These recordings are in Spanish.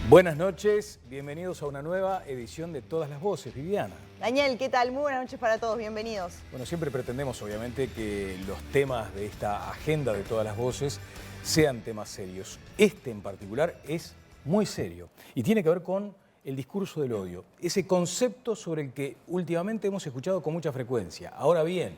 Buenas noches, bienvenidos a una nueva edición de Todas las Voces. Viviana. Daniel, ¿qué tal? Muy buenas noches para todos, bienvenidos. Bueno, siempre pretendemos obviamente que los temas de esta agenda de Todas las Voces sean temas serios. Este en particular es muy serio y tiene que ver con el discurso del odio, ese concepto sobre el que últimamente hemos escuchado con mucha frecuencia. Ahora bien,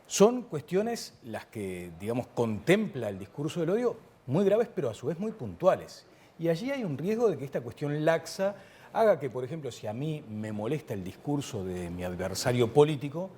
son cuestiones las que, digamos, contempla el discurso del odio muy graves, pero a su vez muy puntuales. Y allí hay un riesgo de que esta cuestión laxa haga que, por ejemplo, si a mí me molesta el discurso de mi adversario político,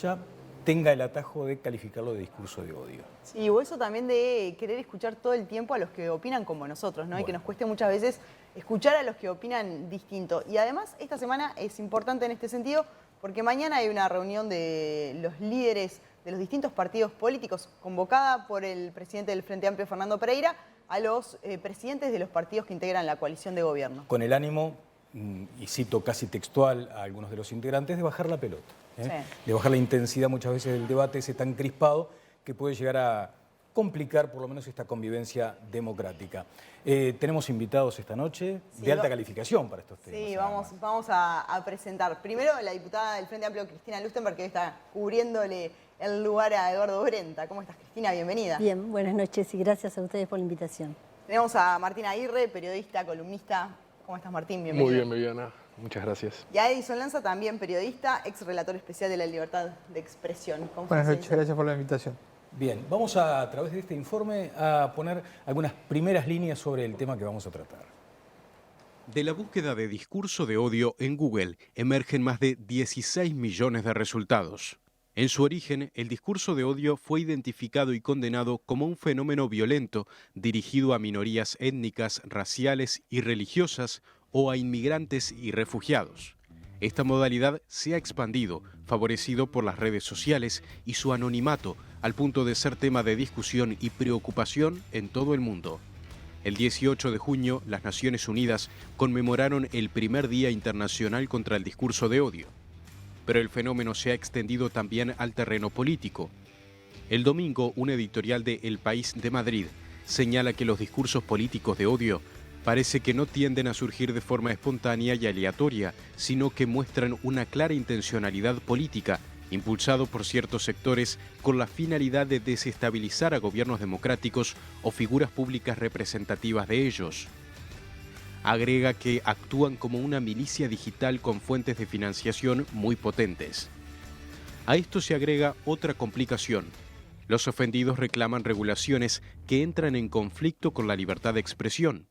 ya tenga el atajo de calificarlo de discurso de odio. Sí, o eso también de querer escuchar todo el tiempo a los que opinan como nosotros, ¿no? Bueno. Y que nos cueste muchas veces escuchar a los que opinan distinto. Y además, esta semana es importante en este sentido porque mañana hay una reunión de los líderes de los distintos partidos políticos convocada por el presidente del Frente Amplio, Fernando Pereira, a los presidentes de los partidos que integran la coalición de gobierno. Con el ánimo, y cito casi textual a algunos de los integrantes, de bajar la pelota, sí, de bajar la intensidad muchas veces del debate ese tan crispado que puede llegar a complicar por lo menos esta convivencia democrática. Tenemos invitados esta noche de alta calificación para estos temas. Sí, vamos a presentar. Primero la diputada del Frente Amplio, Cristina Lustenberg, que está cubriéndole el lugar a Eduardo Brenta. ¿Cómo estás, Cristina? Bienvenida. Bien, buenas noches y gracias a ustedes por la invitación. Tenemos a Martín Aguirre, periodista, columnista. ¿Cómo estás, Martín? Bienvenido. Muy bien, Viviana. Muchas gracias. Y a Edison Lanza, también periodista, ex relator especial de la libertad de expresión. Buenas noches, gracias por la invitación. Bien, vamos a través de este informe a poner algunas primeras líneas sobre el tema que vamos a tratar. De la búsqueda de discurso de odio en Google emergen más de 16 millones de resultados. En su origen, el discurso de odio fue identificado y condenado como un fenómeno violento dirigido a minorías étnicas, raciales y religiosas o a inmigrantes y refugiados. Esta modalidad se ha expandido, favorecido por las redes sociales y su anonimato, al punto de ser tema de discusión y preocupación en todo el mundo. El 18 de junio, las Naciones Unidas conmemoraron el primer Día Internacional contra el Discurso de Odio. Pero el fenómeno se ha extendido también al terreno político. El domingo, un editorial de El País de Madrid señala que los discursos políticos de odio parece que no tienden a surgir de forma espontánea y aleatoria, sino que muestran una clara intencionalidad política, impulsado por ciertos sectores con la finalidad de desestabilizar a gobiernos democráticos o figuras públicas representativas de ellos. Agrega que actúan como una milicia digital con fuentes de financiación muy potentes. A esto se agrega otra complicación. Los ofendidos reclaman regulaciones que entran en conflicto con la libertad de expresión.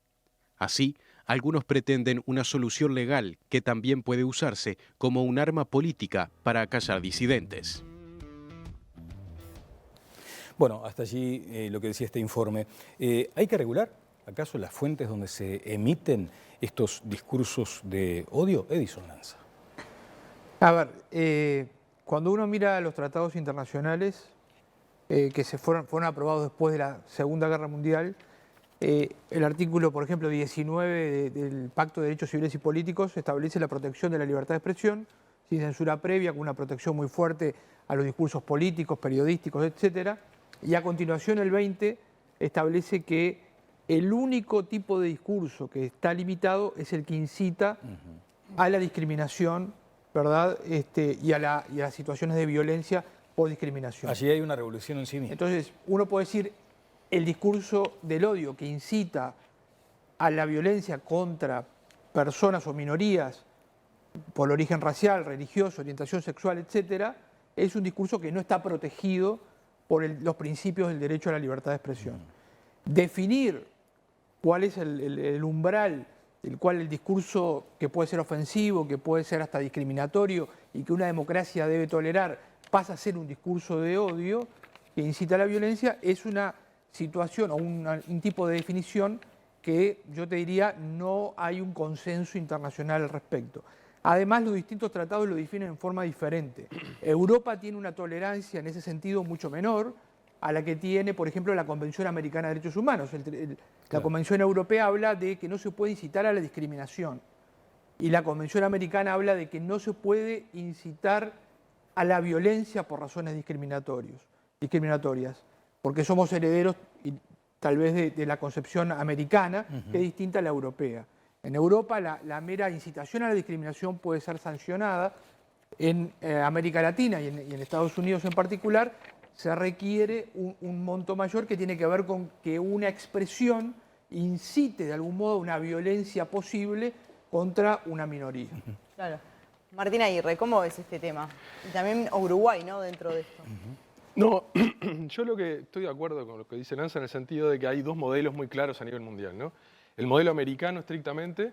Así, algunos pretenden una solución legal que también puede usarse como un arma política para acallar disidentes. Bueno, hasta allí lo que decía este informe. ¿Hay que regular acaso las fuentes donde se emiten estos discursos de odio? Edison Lanza. A ver, cuando uno mira los tratados internacionales que fueron aprobados después de la Segunda Guerra Mundial, el artículo, por ejemplo, 19 del Pacto de Derechos Civiles y Políticos establece la protección de la libertad de expresión, sin censura previa, con una protección muy fuerte a los discursos políticos, periodísticos, etc. Y a continuación el 20 establece que el único tipo de discurso que está limitado es el que incita a la discriminación, ¿verdad? Y a las situaciones de violencia por discriminación. Allí hay una revolución en sí misma. Entonces, uno puede decir el discurso del odio que incita a la violencia contra personas o minorías por origen racial, religioso, orientación sexual, etc., es un discurso que no está protegido por los principios del derecho a la libertad de expresión. Definir cuál es el umbral del cual el discurso que puede ser ofensivo, que puede ser hasta discriminatorio y que una democracia debe tolerar, pasa a ser un discurso de odio que incita a la violencia, es una situación o un tipo de definición que yo te diría no hay un consenso internacional al respecto. Además, los distintos tratados lo definen en forma diferente. Europa tiene una tolerancia en ese sentido mucho menor a la que tiene, por ejemplo, la Convención Americana de Derechos Humanos. La Convención Europea habla de que no se puede incitar a la discriminación. Y la Convención Americana habla de que no se puede incitar a la violencia por razones discriminatorias, porque somos herederos tal vez de la concepción americana, que es distinta a la europea. En Europa la mera incitación a la discriminación puede ser sancionada. En América Latina y en Estados Unidos en particular se requiere un monto mayor que tiene que ver con que una expresión incite de algún modo una violencia posible contra una minoría. Claro. Martín Aguirre, ¿cómo ves este tema? Y también Uruguay, ¿no?, dentro de esto. No, yo lo que estoy de acuerdo con lo que dice Lanza en el sentido de que hay dos modelos muy claros a nivel mundial, ¿no? El modelo americano estrictamente,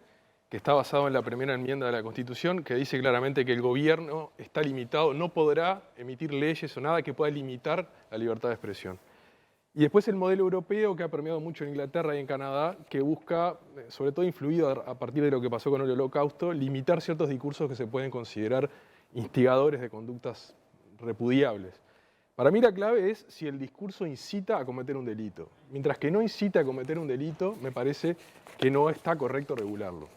que está basado en la primera enmienda de la Constitución, que dice claramente que el gobierno está limitado, no podrá emitir leyes o nada que pueda limitar la libertad de expresión. Y después el modelo europeo, que ha permeado mucho en Inglaterra y en Canadá, que busca, sobre todo influido a partir de lo que pasó con el Holocausto, limitar ciertos discursos que se pueden considerar instigadores de conductas repudiables. Para mí la clave es si el discurso incita a cometer un delito. Mientras que no incita a cometer un delito, me parece que no está correcto regularlo.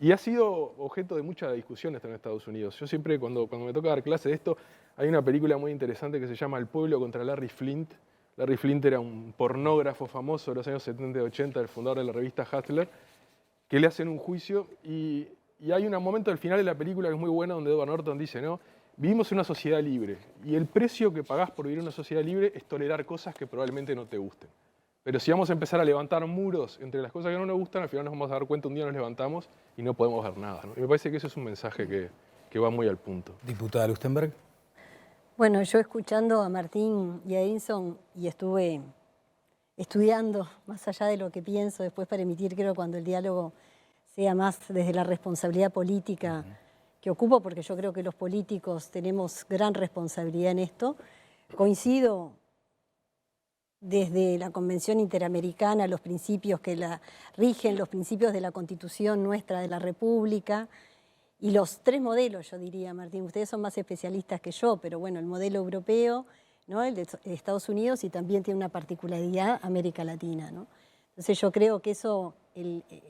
Y ha sido objeto de mucha discusión esto en Estados Unidos. Yo siempre, cuando me toca dar clase de esto, hay una película muy interesante que se llama El pueblo contra Larry Flynt. Larry Flynt era un pornógrafo famoso de los años 70 y 80, el fundador de la revista Hustler, que le hacen un juicio y hay un momento al final de la película que es muy bueno donde Edward Norton dice, ¿no? Vivimos en una sociedad libre y el precio que pagás por vivir en una sociedad libre es tolerar cosas que probablemente no te gusten. Pero si vamos a empezar a levantar muros entre las cosas que no nos gustan, al final nos vamos a dar cuenta, un día nos levantamos y no podemos ver nada, ¿no? Y me parece que ese es un mensaje que va muy al punto. Diputada Lustenberg. Bueno, yo escuchando a Martín y a Edinson y estuve estudiando más allá de lo que pienso después para emitir, creo, cuando el diálogo sea más desde la responsabilidad política que ocupo, porque yo creo que los políticos tenemos gran responsabilidad en esto. Coincido desde la Convención Interamericana, los principios que la rigen, los principios de la Constitución nuestra de la República y los tres modelos, yo diría, Martín, ustedes son más especialistas que yo, pero bueno, el modelo europeo, ¿no?, el de Estados Unidos, y también tiene una particularidad América Latina, ¿no? Entonces yo creo que eso,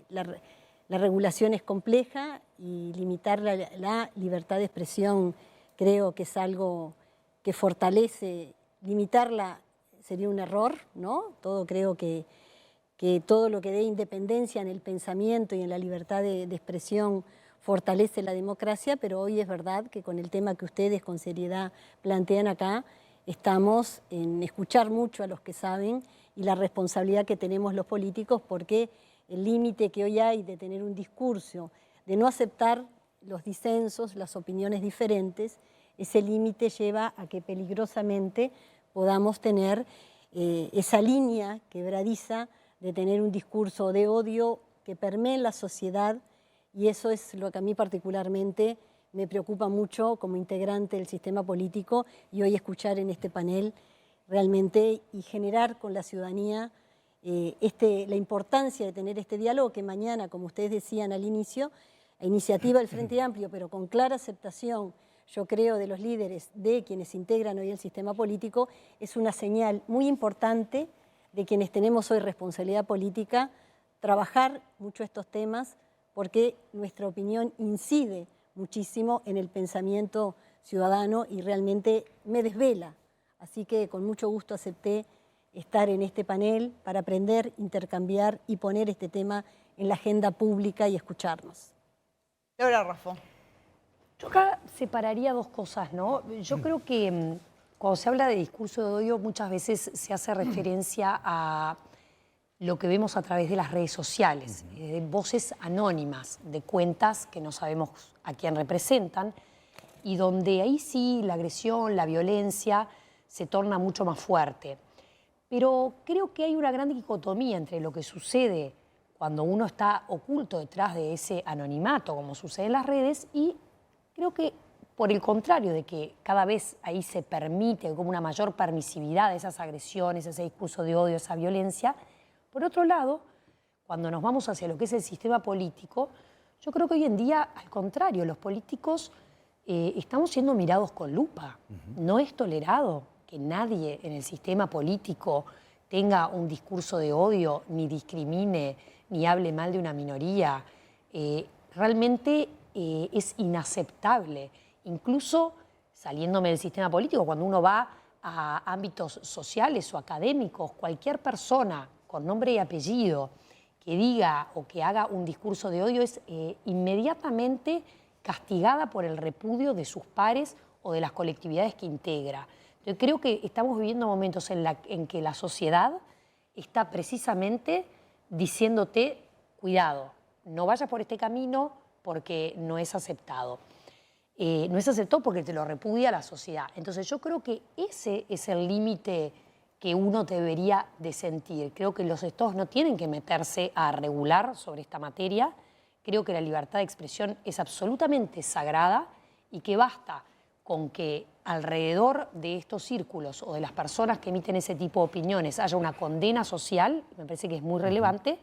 la regulación es compleja y limitar la libertad de expresión creo que es algo que fortalece, limitarla sería un error, ¿no? Creo que todo lo que dé independencia en el pensamiento y en la libertad de expresión fortalece la democracia, pero hoy es verdad que con el tema que ustedes con seriedad plantean acá, estamos en escuchar mucho a los que saben y la responsabilidad que tenemos los políticos, porque el límite que hoy hay de tener un discurso, de no aceptar los disensos, las opiniones diferentes, ese límite lleva a que peligrosamente podamos tener esa línea quebradiza de tener un discurso de odio que permee en la sociedad, y eso es lo que a mí particularmente me preocupa mucho como integrante del sistema político, y hoy escuchar en este panel realmente y generar con la ciudadanía la importancia de tener este diálogo que mañana, como ustedes decían al inicio, a iniciativa del Frente Amplio, pero con clara aceptación, yo creo, de los líderes, de quienes integran hoy el sistema político, es una señal muy importante de quienes tenemos hoy responsabilidad política, trabajar mucho estos temas, porque nuestra opinión incide muchísimo en el pensamiento ciudadano y realmente me desvela. Así que con mucho gusto acepté estar en este panel para aprender, intercambiar y poner este tema en la agenda pública y escucharnos. Laura Raffo. Yo acá separaría dos cosas, ¿no? Yo creo que cuando se habla de discurso de odio muchas veces se hace referencia a lo que vemos a través de las redes sociales, voces anónimas de cuentas que no sabemos a quién representan y donde ahí sí la agresión, la violencia se torna mucho más fuerte. Pero creo que hay una gran dicotomía entre lo que sucede cuando uno está oculto detrás de ese anonimato, como sucede en las redes, y creo que por el contrario de que cada vez ahí se permite como una mayor permisividad de esas agresiones, ese discurso de odio, esa violencia. Por otro lado, cuando nos vamos hacia lo que es el sistema político, yo creo que hoy en día, al contrario, los políticos estamos siendo mirados con lupa. No es tolerado que nadie en el sistema político tenga un discurso de odio, ni discrimine, ni hable mal de una minoría. Realmente es inaceptable. Incluso saliéndome del sistema político, cuando uno va a ámbitos sociales o académicos, cualquier persona con nombre y apellido que diga o que haga un discurso de odio es inmediatamente castigada por el repudio de sus pares o de las colectividades que integra. Yo creo que estamos viviendo momentos en que la sociedad está precisamente diciéndote, cuidado, no vayas por este camino porque no es aceptado. No es aceptado porque te lo repudia la sociedad. Entonces yo creo que ese es el límite que uno debería de sentir. Creo que los estados no tienen que meterse a regular sobre esta materia. Creo que la libertad de expresión es absolutamente sagrada y que basta con que alrededor de estos círculos o de las personas que emiten ese tipo de opiniones haya una condena social, me parece que es muy relevante,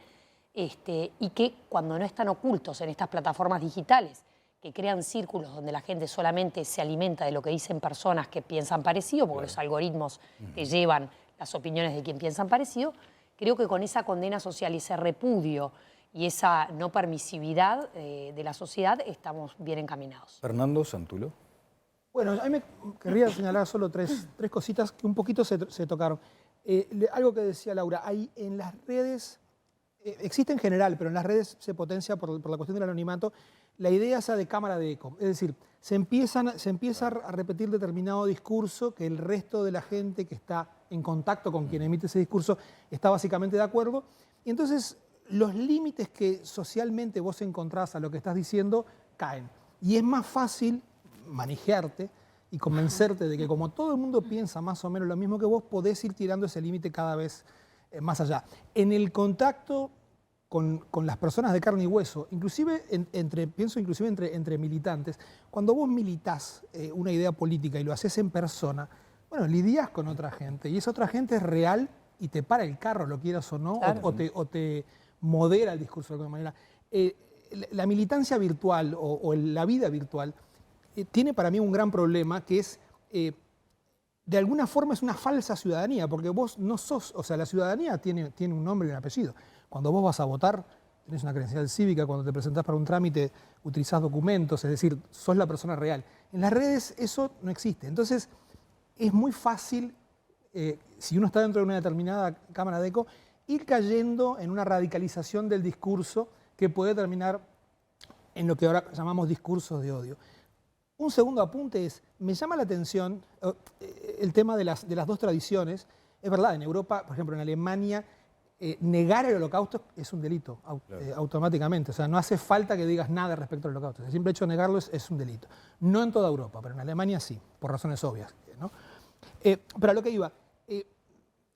y que cuando no están ocultos en estas plataformas digitales, que crean círculos donde la gente solamente se alimenta de lo que dicen personas que piensan parecido, porque los algoritmos te llevan las opiniones de quien piensan parecido, creo que con esa condena social y ese repudio y esa no permisividad de la sociedad estamos bien encaminados. Fernando Santulo. Bueno, a mí me querría señalar solo tres cositas que un poquito se tocaron. Algo que decía Laura, hay en las redes, existe en general, pero en las redes se potencia por la cuestión del anonimato, la idea esa de cámara de eco. Es decir, se empieza a repetir determinado discurso que el resto de la gente que está en contacto con quien emite ese discurso está básicamente de acuerdo. Y entonces los límites que socialmente vos encontrás a lo que estás diciendo caen. Y es más fácil manejarte y convencerte de que como todo el mundo piensa más o menos lo mismo que vos, podés ir tirando ese límite cada vez más allá. En el contacto con las personas de carne y hueso, inclusive pienso entre militantes, cuando vos militás una idea política y lo haces en persona, bueno, lidiás con otra gente y esa otra gente es real y te para el carro, lo quieras o no, claro. o te modera el discurso de alguna manera. La militancia virtual o la vida virtual tiene para mí un gran problema que es, de alguna forma es una falsa ciudadanía, porque vos no sos, o sea, la ciudadanía tiene un nombre y un apellido. Cuando vos vas a votar, tenés una credencial cívica, cuando te presentás para un trámite, utilizás documentos, es decir, sos la persona real. En las redes eso no existe. Entonces, es muy fácil, si uno está dentro de una determinada cámara de eco, ir cayendo en una radicalización del discurso que puede terminar en lo que ahora llamamos discursos de odio. Un segundo apunte es, me llama la atención el tema de las dos tradiciones. Es verdad, en Europa, por ejemplo, en Alemania, negar el holocausto es un delito automáticamente. O sea, no hace falta que digas nada respecto al holocausto. El simple hecho de negarlo es un delito. No en toda Europa, pero en Alemania sí, por razones obvias, ¿no? Pero a lo que iba,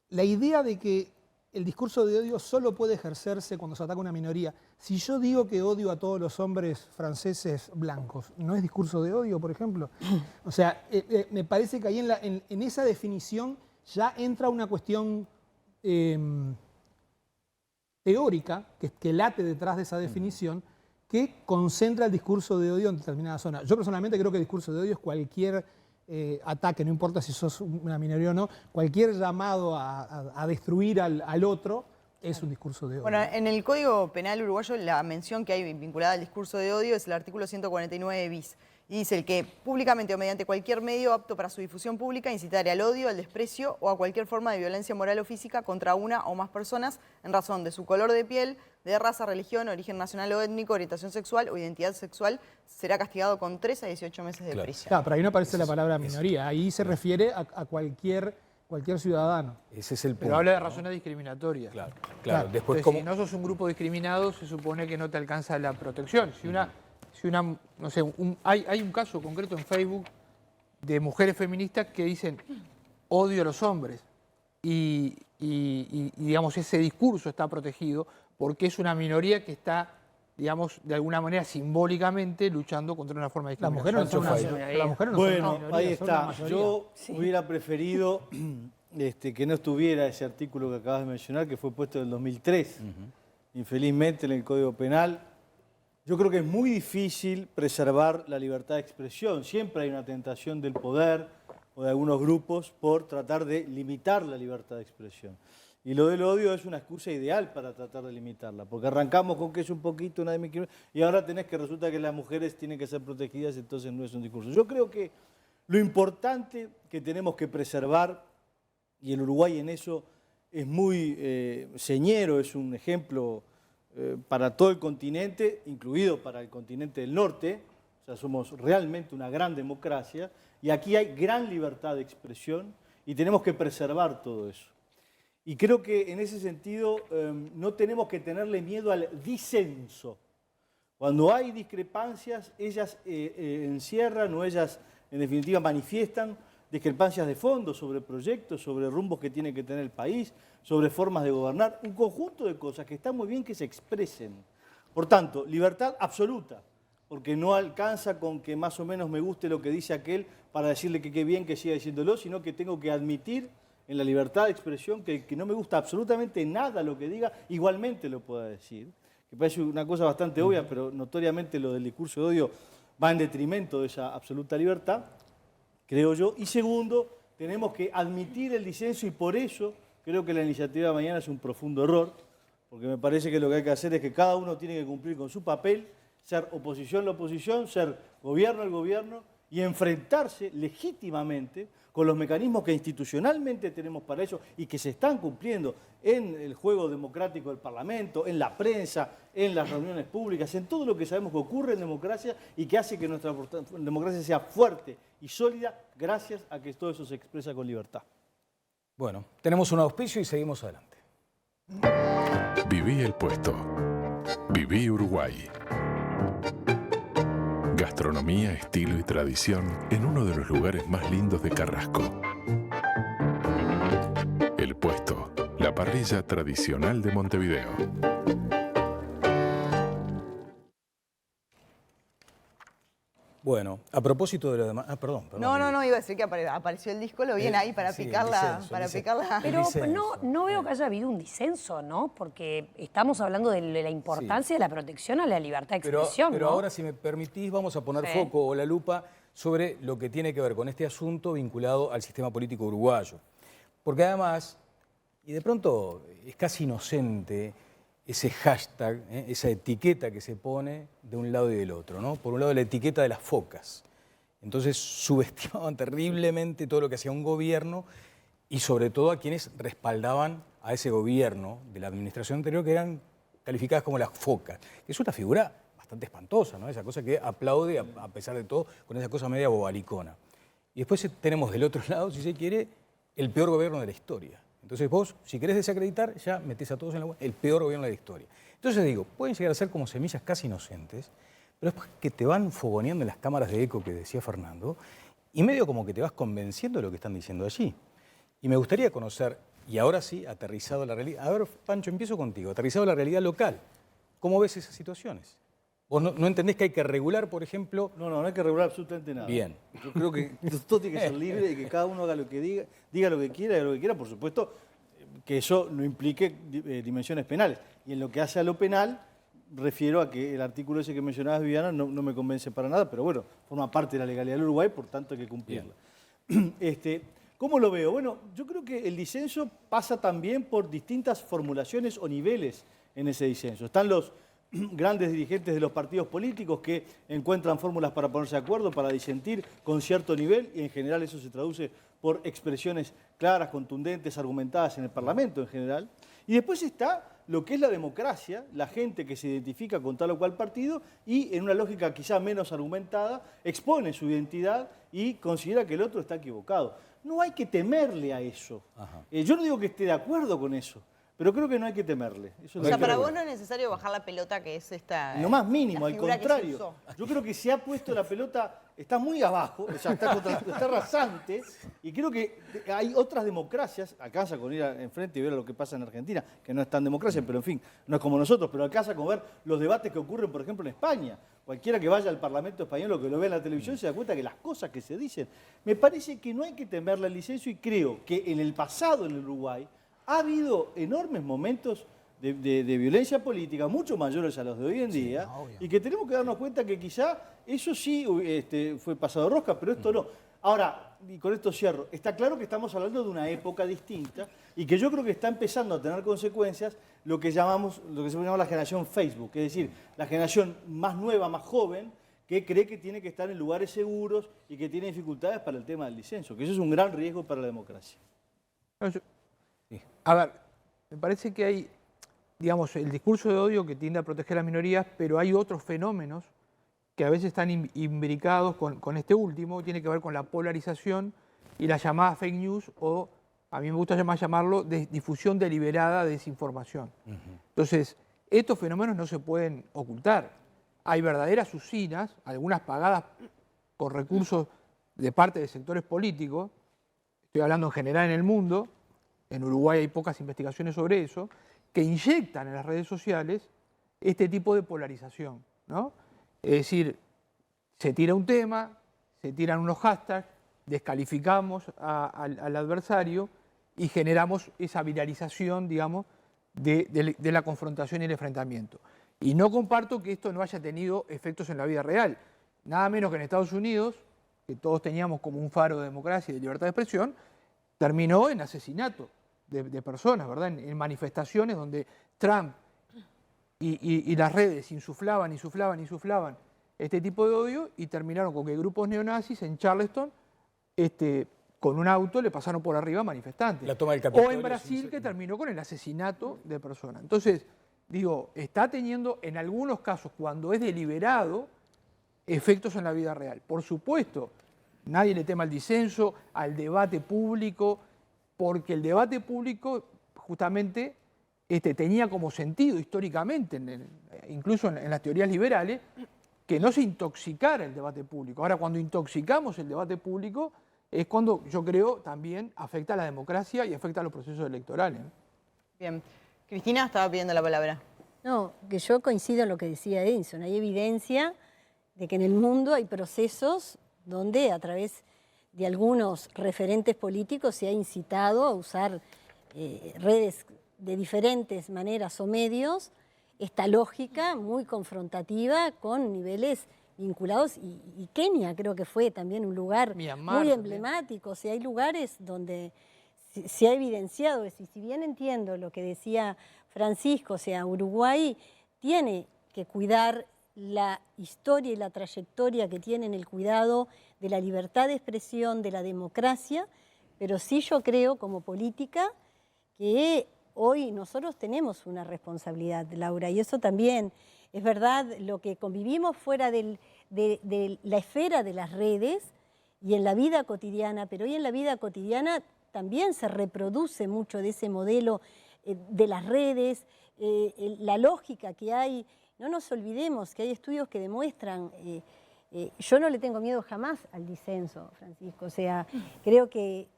la idea de que el discurso de odio solo puede ejercerse cuando se ataca a una minoría. Si yo digo que odio a todos los hombres franceses blancos, ¿no es discurso de odio, por ejemplo? O sea, me parece que ahí en esa definición ya entra una cuestión teórica que late detrás de esa definición que concentra el discurso de odio en determinada zona. Yo personalmente creo que el discurso de odio es cualquier ataque, no importa si sos una minoría o no, cualquier llamado a destruir al otro es un discurso de odio. Bueno, en el Código Penal uruguayo la mención que hay vinculada al discurso de odio es el artículo 149 bis. Y dice el que públicamente o mediante cualquier medio apto para su difusión pública incitare al odio, al desprecio o a cualquier forma de violencia moral o física contra una o más personas en razón de su color de piel, de raza, religión, origen nacional o étnico, orientación sexual o identidad sexual, será castigado con 3 a 18 meses de prisión. Claro, pero ahí no aparece la palabra minoría, ahí se refiere a cualquier ciudadano. Ese es el punto. Pero habla de razones discriminatorias. Claro. Después, Entonces, si no sos un grupo discriminado, se supone que no te alcanza la protección. No sé, hay un caso concreto en Facebook de mujeres feministas que dicen odio a los hombres y digamos, ese discurso está protegido porque es una minoría que está, digamos, de alguna manera simbólicamente luchando contra una forma de discriminación. Las mujeres no son una minoría. Bueno, ahí está. Yo hubiera preferido que no estuviera ese artículo que acabas de mencionar, que fue puesto en el 2003, infelizmente en el Código Penal. Yo creo que es muy difícil preservar la libertad de expresión. Siempre hay una tentación del poder o de algunos grupos por tratar de limitar la libertad de expresión. Y lo del odio es una excusa ideal para tratar de limitarla, porque arrancamos con que es un poquito y ahora tenés que resulta que las mujeres tienen que ser protegidas, entonces no es un discurso. Yo creo que lo importante que tenemos que preservar, y el Uruguay en eso es muy señero, es un ejemplo para todo el continente, incluido para el continente del norte. O sea, somos realmente una gran democracia y aquí hay gran libertad de expresión y tenemos que preservar todo eso. Y creo que en ese sentido no tenemos que tenerle miedo al disenso. Cuando hay discrepancias, ellas encierran o ellas en definitiva manifiestan discrepancias de fondo sobre proyectos, sobre rumbos que tiene que tener el país, sobre formas de gobernar, un conjunto de cosas que está muy bien que se expresen. Por tanto, libertad absoluta, porque no alcanza con que más o menos me guste lo que dice aquel para decirle que qué bien que siga diciéndolo, sino que tengo que admitir en la libertad de expresión que no me gusta absolutamente nada lo que diga, igualmente lo pueda decir. Que parece una cosa bastante obvia, pero notoriamente lo del discurso de odio va en detrimento de esa absoluta libertad, creo yo. Y segundo, tenemos que admitir el disenso y por eso creo que la iniciativa de mañana es un profundo error, porque me parece que lo que hay que hacer es que cada uno tiene que cumplir con su papel, ser oposición la oposición, ser gobierno el gobierno y enfrentarse legítimamente con los mecanismos que institucionalmente tenemos para ello y que se están cumpliendo en el juego democrático del Parlamento, en la prensa, en las reuniones públicas, en todo lo que sabemos que ocurre en democracia y que hace que nuestra democracia sea fuerte y sólida gracias a que todo eso se expresa con libertad. Bueno, tenemos un auspicio y seguimos adelante. Viví el puesto. Viví Uruguay. Gastronomía, estilo y tradición en uno de los lugares más lindos de Carrasco. El Puesto, la parrilla tradicional de Montevideo. Bueno, a propósito de lo demás... perdón. No, iba a decir que apareció el disco, lo viene ahí para picarla. Pero no veo que haya habido un disenso, ¿no? Porque estamos hablando de la importancia de la protección a la libertad de expresión, Pero ¿no? ahora, si me permitís, vamos a poner foco o la lupa sobre lo que tiene que ver con este asunto vinculado al sistema político uruguayo. Porque además, y de pronto es casi inocente ese hashtag, esa etiqueta que se pone de un lado y del otro, ¿no? Por un lado la etiqueta de las focas. Entonces subestimaban terriblemente todo lo que hacía un gobierno y sobre todo a quienes respaldaban a ese gobierno de la administración anterior que eran calificadas como las focas. Que es una figura bastante espantosa, ¿no? Esa cosa que aplaude a pesar de todo con esa cosa media bobalicona. Y después tenemos del otro lado, si se quiere, el peor gobierno de la historia. Entonces vos, si querés desacreditar, ya metés a todos en el peor gobierno de la historia. Entonces digo, pueden llegar a ser como semillas casi inocentes, pero después que te van fogoneando en las cámaras de eco que decía Fernando, y medio como que te vas convenciendo de lo que están diciendo allí. Y me gustaría conocer, y ahora sí, aterrizado a la realidad. A ver, Pancho, empiezo contigo. Aterrizado a la realidad local. ¿Cómo ves esas situaciones? ¿Vos no entendés que hay que regular, por ejemplo? No hay que regular absolutamente nada. Bien. Yo creo que todo tiene que ser libre y que cada uno haga lo que diga lo que quiera, por supuesto, que eso no implique dimensiones penales. Y en lo que hace a lo penal, refiero a que el artículo ese que mencionabas, Viviana, no me convence para nada, pero bueno, forma parte de la legalidad del Uruguay, por tanto hay que cumplirla. ¿Cómo lo veo? Bueno, yo creo que el disenso pasa también por distintas formulaciones o niveles en ese disenso. Están los grandes dirigentes de los partidos políticos que encuentran fórmulas para ponerse de acuerdo, para disentir con cierto nivel, y en general eso se traduce por expresiones claras, contundentes, argumentadas en el Parlamento en general. Y después está lo que es la democracia, la gente que se identifica con tal o cual partido y en una lógica quizá menos argumentada expone su identidad y considera que el otro está equivocado. No hay que temerle a eso. Yo no digo que esté de acuerdo con eso, pero creo que no hay que temerle. Eso o sea, para vos no es necesario bajar la pelota, que es esta... Lo más mínimo, al contrario. Yo creo que se ha puesto la pelota, está muy abajo, o sea, está rasante, y creo que hay otras democracias, alcanza con ir enfrente y ver lo que pasa en Argentina, que no es tan democracia, pero en fin, no es como nosotros, pero alcanza con ver los debates que ocurren, por ejemplo, en España. Cualquiera que vaya al Parlamento español o que lo vea en la televisión se da cuenta que las cosas que se dicen, me parece que no hay que temerle al disenso y creo que en el pasado en el Uruguay ha habido enormes momentos de violencia política, mucho mayores a los de hoy en día, y que tenemos que darnos cuenta que quizá eso sí fue pasado de rosca, pero esto no. Ahora, y con esto cierro, está claro que estamos hablando de una época distinta y que yo creo que está empezando a tener consecuencias lo que se llama la generación Facebook, es decir, la generación más nueva, más joven, que cree que tiene que estar en lugares seguros y que tiene dificultades para el tema del disenso, que eso es un gran riesgo para la democracia. A ver, me parece que hay, digamos, el discurso de odio que tiende a proteger a las minorías, pero hay otros fenómenos que a veces están imbricados con este último, tiene que ver con la polarización y la llamada fake news, o a mí me gusta llamarlo difusión deliberada de desinformación. Entonces, estos fenómenos no se pueden ocultar. Hay verdaderas usinas, algunas pagadas con recursos de parte de sectores políticos, estoy hablando en general en el mundo, en Uruguay hay pocas investigaciones sobre eso, que inyectan en las redes sociales este tipo de polarización, ¿no? Es decir, se tira un tema, se tiran unos hashtags, descalificamos al adversario y generamos esa viralización, digamos, de la confrontación y el enfrentamiento. Y no comparto que esto no haya tenido efectos en la vida real. Nada menos que en Estados Unidos, que todos teníamos como un faro de democracia y de libertad de expresión, terminó en asesinato de personas, ¿verdad? En manifestaciones donde Trump y las redes insuflaban este tipo de odio y terminaron con que grupos neonazis en Charleston con un auto le pasaron por arriba a manifestantes. La toma del Capitolio, o en Brasil, que terminó con el asesinato de personas. Entonces, digo, está teniendo en algunos casos, cuando es deliberado, efectos en la vida real. Por supuesto, nadie le tema al disenso, al debate público, porque el debate público justamente tenía como sentido históricamente, incluso en las teorías liberales, que no se intoxicara el debate público. Ahora, cuando intoxicamos el debate público, es cuando yo creo también afecta a la democracia y afecta a los procesos electorales. Bien. Cristina estaba pidiendo la palabra. No, que yo coincido en lo que decía Edison. Hay evidencia de que en el mundo hay procesos donde a través de algunos referentes políticos se ha incitado a usar redes de diferentes maneras o medios, esta lógica muy confrontativa con niveles vinculados, y Kenia creo que fue también un lugar Myanmar, muy emblemático. O sea, hay lugares donde se ha evidenciado eso, y si bien entiendo lo que decía Francisco, o sea, Uruguay tiene que cuidar la historia y la trayectoria que tiene en el cuidado de la libertad de expresión, de la democracia, pero sí yo creo como política que hoy nosotros tenemos una responsabilidad, Laura, y eso también es verdad, lo que convivimos fuera de la esfera de las redes y en la vida cotidiana, pero hoy en la vida cotidiana también se reproduce mucho de ese modelo de las redes, la lógica que hay. No nos olvidemos que hay estudios que demuestran, yo no le tengo miedo jamás al disenso, Francisco, o sea, creo que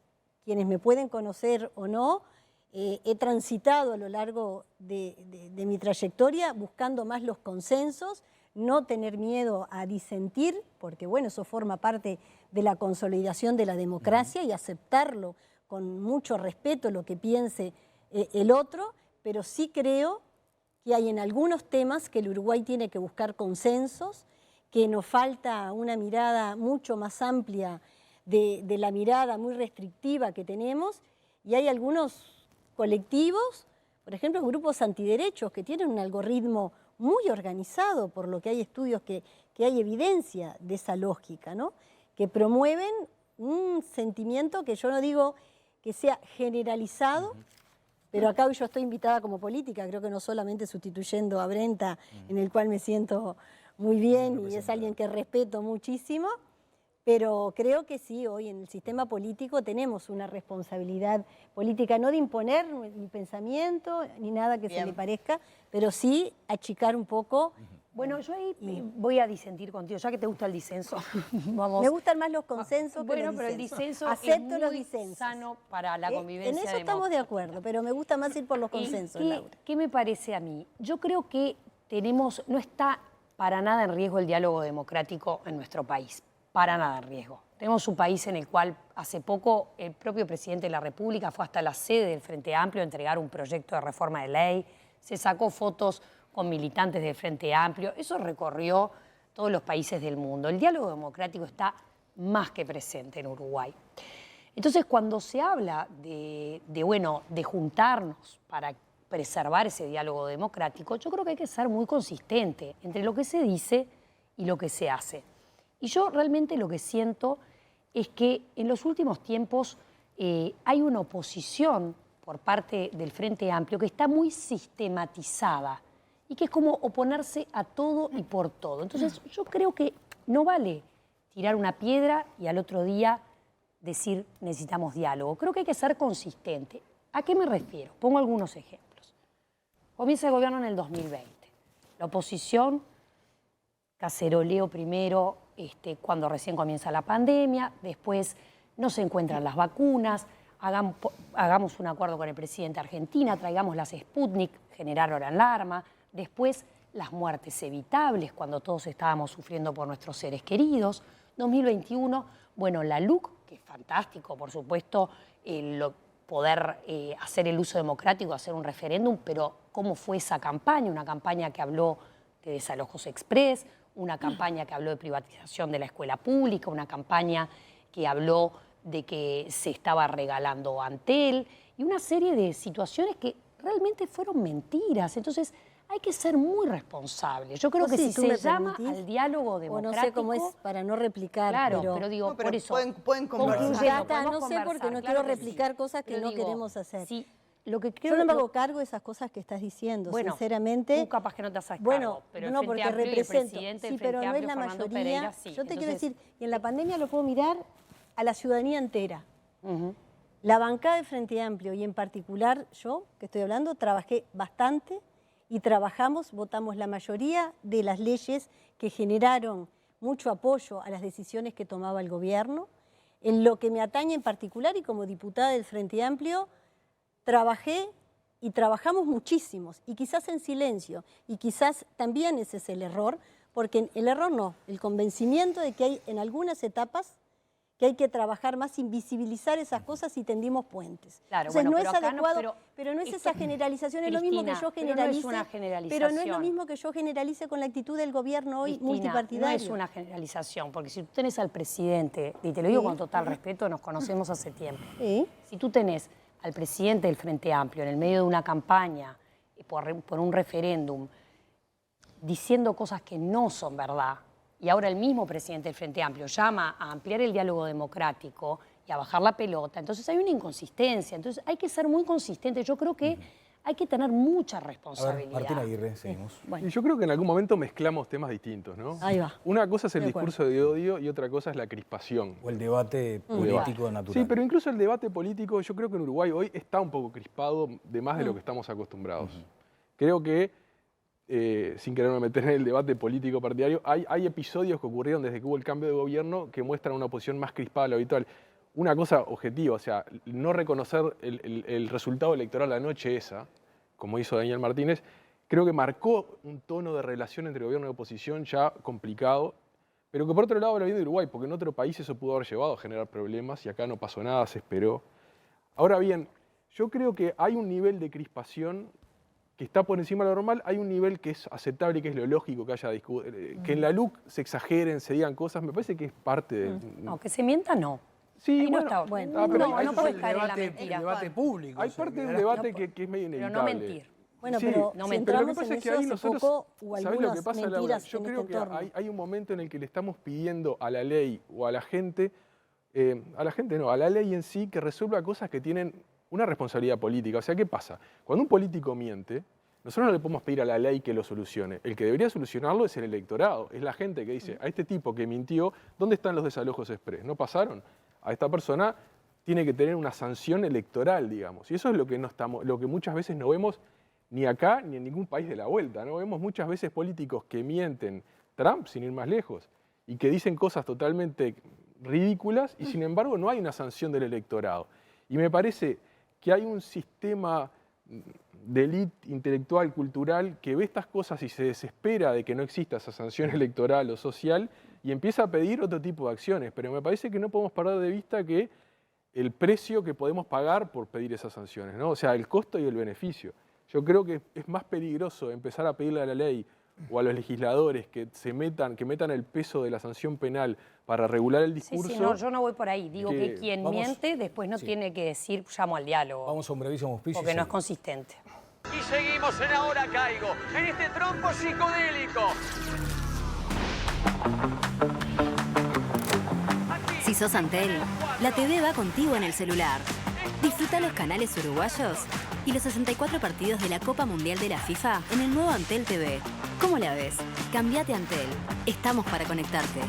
quienes me pueden conocer o no, he transitado a lo largo de mi trayectoria buscando más los consensos, no tener miedo a disentir, porque bueno, eso forma parte de la consolidación de la democracia y aceptarlo con mucho respeto lo que piense el otro, pero sí creo que hay en algunos temas que el Uruguay tiene que buscar consensos, que nos falta una mirada mucho más amplia de la mirada muy restrictiva que tenemos, y hay algunos colectivos, por ejemplo, grupos antiderechos que tienen un algoritmo muy organizado, por lo que hay estudios que hay evidencia de esa lógica, ¿no? Que promueven un sentimiento que yo no digo que sea generalizado, pero acá hoy yo estoy invitada como política, creo que no solamente sustituyendo a Brenta, en el cual me siento muy bien y es alguien que respeto muchísimo, pero creo que sí, hoy en el sistema político tenemos una responsabilidad política, no de imponer ni pensamiento, ni nada que se le parezca, pero sí achicar un poco. Bueno, yo ahí voy a disentir contigo, ya que te gusta el disenso. Vamos. Me gustan más los consensos que bueno, los pero el disensos. disenso Acepto es los muy disensos. sano para la convivencia En eso estamos de acuerdo, pero me gusta más ir por los consensos, Laura. ¿Qué me parece a mí? Yo creo que no está para nada en riesgo el diálogo democrático en nuestro país. Para nada en riesgo. Tenemos un país en el cual hace poco el propio presidente de la República fue hasta la sede del Frente Amplio a entregar un proyecto de reforma de ley, se sacó fotos con militantes del Frente Amplio, eso recorrió todos los países del mundo. El diálogo democrático está más que presente en Uruguay. Entonces, cuando se habla de juntarnos para preservar ese diálogo democrático, yo creo que hay que ser muy consistente entre lo que se dice y lo que se hace. Y yo realmente lo que siento es que en los últimos tiempos hay una oposición por parte del Frente Amplio que está muy sistematizada y que es como oponerse a todo y por todo. Entonces yo creo que no vale tirar una piedra y al otro día decir necesitamos diálogo. Creo que hay que ser consistente. ¿A qué me refiero? Pongo algunos ejemplos. Comienza el gobierno en el 2020. La oposición caceroleo primero cuando recién comienza la pandemia, después no se encuentran las vacunas, hagamos un acuerdo con el presidente de Argentina, traigamos las Sputnik, generaron alarma, después las muertes evitables cuando todos estábamos sufriendo por nuestros seres queridos. 2021, bueno, la LUC, que es fantástico, por supuesto, poder hacer el uso democrático, hacer un referéndum, pero ¿cómo fue esa campaña? Una campaña que habló de desalojos express, una campaña que habló de privatización de la escuela pública, una campaña que habló de que se estaba regalando Antel y una serie de situaciones que realmente fueron mentiras. Entonces hay que ser muy responsable. Yo creo que si se llama al diálogo democrático... O no sé cómo es para no replicar. Claro, pero digo, no, pero por eso... pueden conversar. No sé porque no quiero replicar cosas que no queremos hacer. Sí, lo que creo, yo no me hago cargo de esas cosas que estás diciendo, bueno, sinceramente. Tú capaz que no te haces cargo, bueno, pero no, porque represento. Sí, pero no es la mayoría. Yo te quiero decir, y en la pandemia lo puedo mirar a la ciudadanía entera. La bancada de Frente Amplio y en particular yo, que estoy hablando, trabajé bastante y votamos la mayoría de las leyes que generaron mucho apoyo a las decisiones que tomaba el gobierno. En lo que me atañe en particular y como diputada del Frente Amplio, trabajé y trabajamos muchísimos, y quizás en silencio, y quizás también ese es el error, porque el error no, el convencimiento de que hay en algunas etapas que hay que trabajar más, invisibilizar esas cosas y tendimos puentes. Claro, entonces bueno, no es adecuado, pero no es esa Cristina, generalización, es lo mismo que yo generalice, pero no es lo mismo que yo generalice con la actitud del gobierno hoy Cristina, multipartidario. No es una generalización, porque si tú tenés al presidente, y te lo digo con total respeto, nos conocemos hace tiempo, si tú tenés al presidente del Frente Amplio en el medio de una campaña por un referéndum diciendo cosas que no son verdad, y ahora el mismo presidente del Frente Amplio llama a ampliar el diálogo democrático y a bajar la pelota, entonces hay una inconsistencia. Entonces hay que ser muy consistente. Yo creo que hay que tener mucha responsabilidad. A ver, Martín Aguirre, seguimos. Y yo creo que en algún momento mezclamos temas distintos, ¿no? Ahí va. Una cosa es el discurso de odio y otra cosa es la crispación. O el debate político natural. Sí, pero incluso el debate político, yo creo que en Uruguay hoy está un poco crispado de más de lo que estamos acostumbrados. Creo que, sin quererme meter en el debate político partidario, hay episodios que ocurrieron desde que hubo el cambio de gobierno que muestran una oposición más crispada de lo habitual. Una cosa objetiva, o sea, no reconocer el resultado electoral la noche esa, como hizo Daniel Martínez, creo que marcó un tono de relación entre gobierno y oposición ya complicado, pero que por otro lado lo viene de Uruguay, porque en otro país eso pudo haber llevado a generar problemas y acá no pasó nada, se esperó. Ahora bien, yo creo que hay un nivel de crispación que está por encima de lo normal, hay un nivel que es aceptable y que es lo lógico que haya que en la LUC se exageren, se digan cosas, me parece que es parte de... No, que se mienta no. Sí, no está no puedes caer en la mentira. El debate público. Hay parte de un debate que es medio inevitable. Pero no mentir. Bueno, Sí, pero no si mentir. Pero lo que entramos pasa en es que eso ahí hace nosotros, poco hubo ¿sabés lo que algunas pasa, Laura? mentiras Yo en creo este que entorno. hay un momento en el que le estamos pidiendo a la ley o a la gente a la ley en sí que resuelva cosas que tienen una responsabilidad política. O sea, ¿qué pasa? Cuando un político miente, nosotros no le podemos pedir a la ley que lo solucione. El que debería solucionarlo es el electorado, es la gente que dice, a este tipo que mintió, ¿dónde están los desalojos express? ¿No pasaron? A esta persona tiene que tener una sanción electoral, digamos. Y eso es lo que muchas veces no vemos ni acá ni en ningún país de la vuelta. No vemos muchas veces políticos que mienten, Trump sin ir más lejos, y que dicen cosas totalmente ridículas y sin embargo no hay una sanción del electorado. Y me parece que hay un sistema de élite intelectual, cultural, que ve estas cosas y se desespera de que no exista esa sanción electoral o social y empieza a pedir otro tipo de acciones. Pero me parece que no podemos perder de vista que el precio que podemos pagar por pedir esas sanciones, ¿no? O sea, el costo y el beneficio. Yo creo que es más peligroso empezar a pedirle a la ley o a los legisladores que metan el peso de la sanción penal para regular el discurso. Sí, no, yo no voy por ahí. Digo que quien miente después no tiene que decir llamo al diálogo. Vamos a un brevísimo auspicio. Porque no es consistente. Y seguimos en Ahora Caigo, en este trompo psicodélico. Si sos Antel, la TV va contigo en el celular. Disfruta los canales uruguayos y los 64 partidos de la Copa Mundial de la FIFA en el nuevo Antel TV. ¿Cómo la ves? Cambiate a Antel. Estamos para conectarte.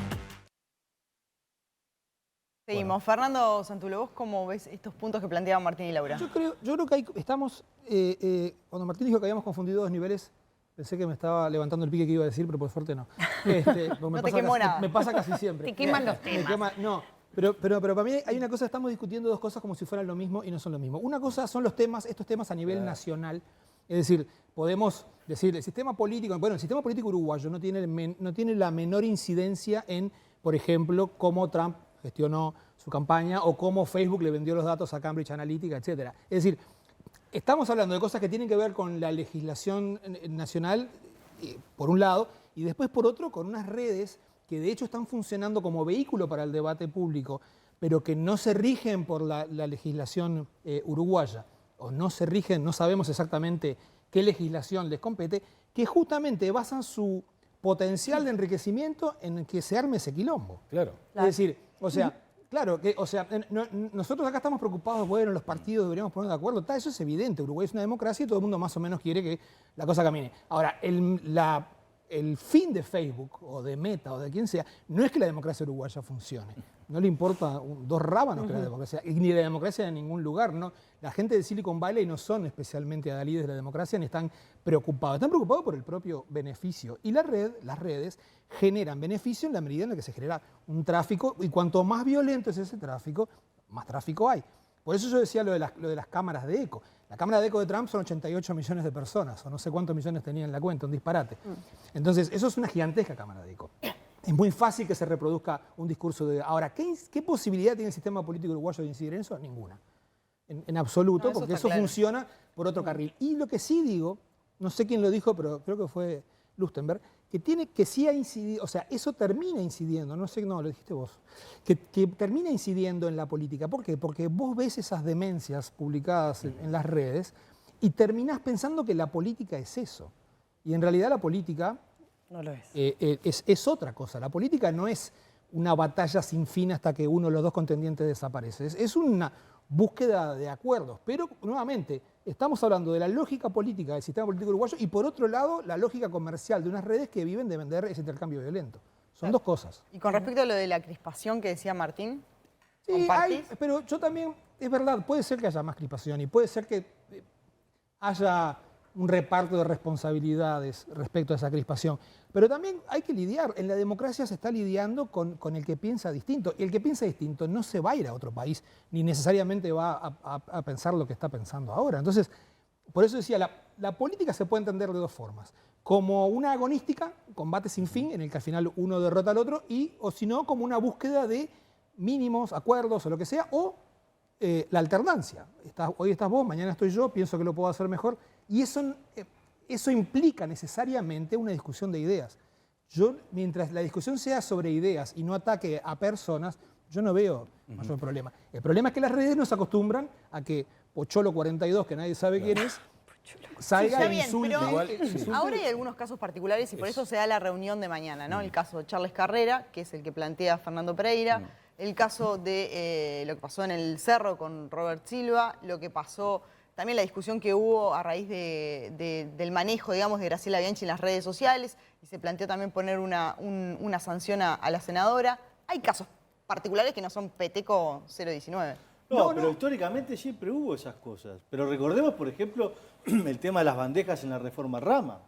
Seguimos. Fernando Santulo, ¿vos cómo ves estos puntos que planteaban Martín y Laura? Yo creo que estamos... cuando Martín dijo que habíamos confundido dos niveles, pensé que me estaba levantando el pique que iba a decir, pero por suerte no. No te quemó nada. Me pasa casi siempre. Te queman los temas. No, pero para mí hay una cosa, estamos discutiendo dos cosas como si fueran lo mismo y no son lo mismo. Una cosa son los temas, estos temas a nivel nacional. Es decir, podemos decir, el sistema político uruguayo no tiene la menor incidencia en, por ejemplo, cómo Trump gestionó su campaña o cómo Facebook le vendió los datos a Cambridge Analytica, etc. Es decir, estamos hablando de cosas que tienen que ver con la legislación nacional, por un lado, y después, por otro, con unas redes que de hecho están funcionando como vehículo para el debate público, pero que no se rigen por la legislación uruguaya, o no se rigen, no sabemos exactamente qué legislación les compete, que justamente basan su potencial de enriquecimiento en que se arme ese quilombo. Claro. Es decir, nosotros acá estamos preocupados, bueno, los partidos deberíamos poner de acuerdo, eso es evidente, Uruguay es una democracia y todo el mundo más o menos quiere que la cosa camine. Ahora, el fin de Facebook o de Meta o de quien sea no es que la democracia uruguaya funcione. No le importa dos rábanos que la democracia, ni la democracia en ningún lugar. ¿No? La gente de Silicon Valley no son especialmente adalides de la democracia ni están preocupados. Están preocupados por el propio beneficio. Y las redes generan beneficio en la medida en la que se genera un tráfico. Y cuanto más violento es ese tráfico, más tráfico hay. Por eso yo decía lo de las cámaras de eco. La cámara de eco de Trump son 88 millones de personas, o no sé cuántos millones tenía en la cuenta, un disparate. Entonces, eso es una gigantesca cámara de eco. Es muy fácil que se reproduzca un discurso de... Ahora, ¿qué posibilidad tiene el sistema político uruguayo de incidir en eso? Ninguna. En absoluto, porque eso funciona por otro carril. Y lo que sí digo, no sé quién lo dijo, pero creo que fue Lustenberg, que sí ha incidido, o sea, eso termina incidiendo, no sé, no, lo dijiste vos, que termina incidiendo en la política. ¿Por qué? Porque vos ves esas demencias publicadas en las redes y terminás pensando que la política es eso. Y en realidad la política... No lo es. Es otra cosa. La política no es una batalla sin fin hasta que uno de los dos contendientes desaparece. Es una búsqueda de acuerdos. Pero, nuevamente, estamos hablando de la lógica política del sistema político uruguayo y, por otro lado, la lógica comercial de unas redes que viven de vender ese intercambio violento. Son dos cosas. Y con respecto a lo de la crispación que decía Martín, sí, pero yo también, es verdad, puede ser que haya más crispación y puede ser que haya un reparto de responsabilidades respecto a esa crispación. Pero también hay que lidiar. En la democracia se está lidiando con el que piensa distinto. Y el que piensa distinto no se va a ir a otro país, ni necesariamente va a pensar lo que está pensando ahora. Entonces, por eso decía, la política se puede entender de dos formas. Como una agonística, combate sin fin, en el que al final uno derrota al otro, o si no, como una búsqueda de mínimos, acuerdos o lo que sea, o la alternancia. Hoy estás vos, mañana estoy yo, pienso que lo puedo hacer mejor. Y eso implica necesariamente una discusión de ideas. Mientras la discusión sea sobre ideas y no ataque a personas, yo no veo mayor problema. El problema es que las redes nos acostumbran a que Pocholo 42, que nadie sabe quién es, salga e insulte. Ahora hay algunos casos particulares y por eso se da la reunión de mañana, ¿no? El caso de Charles Carrera, que es el que plantea Fernando Pereira, el caso de lo que pasó en el Cerro con Robert Silva, lo que pasó... También la discusión que hubo a raíz del manejo, digamos, de Graciela Bianchi en las redes sociales, y se planteó también poner una sanción a la senadora. Hay casos particulares que no son peteco 019. No, pero históricamente siempre hubo esas cosas. Pero recordemos, por ejemplo, el tema de las bandejas en la reforma Rama.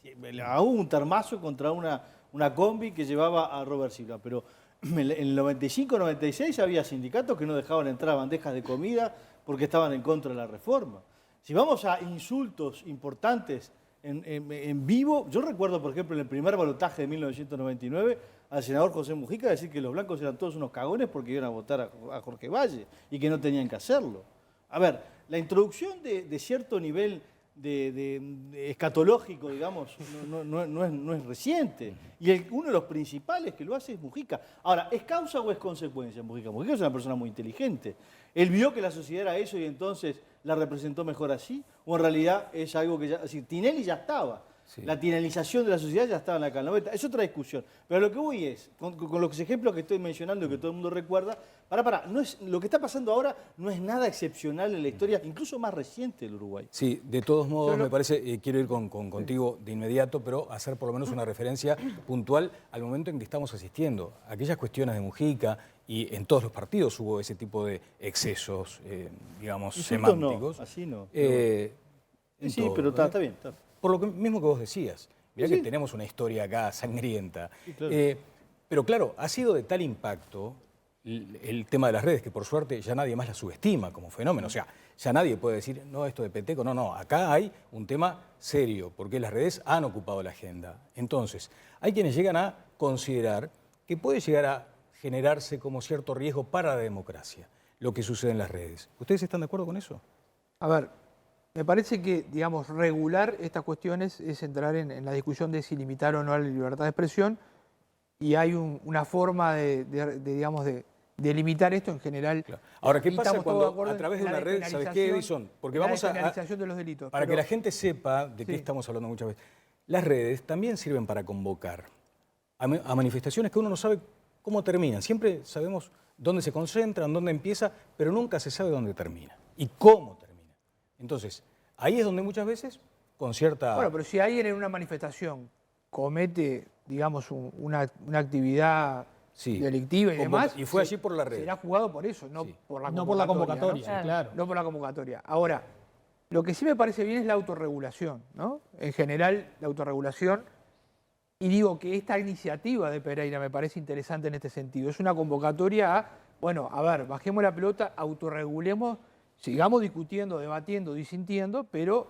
Hubo un termazo contra una combi que llevaba a Robert Silva, pero en el 95-96 había sindicatos que no dejaban entrar bandejas de comida porque estaban en contra de la reforma. Si vamos a insultos importantes en vivo, yo recuerdo, por ejemplo, en el primer balotaje de 1999, al senador José Mujica decir que los blancos eran todos unos cagones porque iban a votar a Jorge Valle y que no tenían que hacerlo. A ver, la introducción de cierto nivel de escatológico, digamos, no es reciente. Y uno de los principales que lo hace es Mujica. Ahora, ¿es causa o es consecuencia Mujica? Mujica es una persona muy inteligente. ¿Él vio que la sociedad era eso y entonces la representó mejor así? ¿O en realidad es algo que ya... Es decir, Tinelli ya estaba. La tiranización de la sociedad ya estaba en la década del 90. Es otra discusión. Pero lo que voy es, con los ejemplos que estoy mencionando y que todo el mundo recuerda, lo que está pasando ahora no es nada excepcional en la historia, incluso más reciente del Uruguay. Sí, de todos modos me parece, quiero ir contigo de inmediato, pero hacer por lo menos una referencia puntual al momento en que estamos asistiendo. Aquellas cuestiones de Mujica, y en todos los partidos hubo ese tipo de excesos, digamos, semánticos. No, así no. Sí, pero está bien. Por lo mismo que vos decías. Mirá que tenemos una historia acá sangrienta. Sí, claro. Pero claro, ha sido de tal impacto el tema de las redes que por suerte ya nadie más la subestima como fenómeno. O sea, ya nadie puede decir, no, esto de Peteco, no. Acá hay un tema serio porque las redes han ocupado la agenda. Entonces, hay quienes llegan a considerar que puede llegar a generarse como cierto riesgo para la democracia lo que sucede en las redes. ¿Ustedes están de acuerdo con eso? A ver, me parece que, digamos, regular estas cuestiones es entrar en la discusión de si limitar o no la libertad de expresión, y hay una forma de limitar esto en general. Claro. Ahora, ¿qué pasa cuando a través de una red, ¿sabes qué, Edison? Porque vamos a de los delitos. Para que la gente sepa de qué estamos hablando muchas veces. Las redes también sirven para convocar a manifestaciones que uno no sabe cómo terminan. Siempre sabemos dónde se concentran, dónde empieza, pero nunca se sabe dónde termina y cómo termina. Entonces, ahí es donde muchas veces, con cierta... Bueno, pero si alguien en una manifestación comete, digamos, una actividad delictiva y demás... Y fue allí por la red. Será jugado por eso, no por la convocatoria. ¿no? Claro. No por la convocatoria. Ahora, lo que sí me parece bien es la autorregulación, ¿no? En general, la autorregulación. Y digo que esta iniciativa de Pereira me parece interesante en este sentido. Es una convocatoria a, bueno, a ver, bajemos la pelota, autorregulemos, sigamos discutiendo, debatiendo, disintiendo, pero,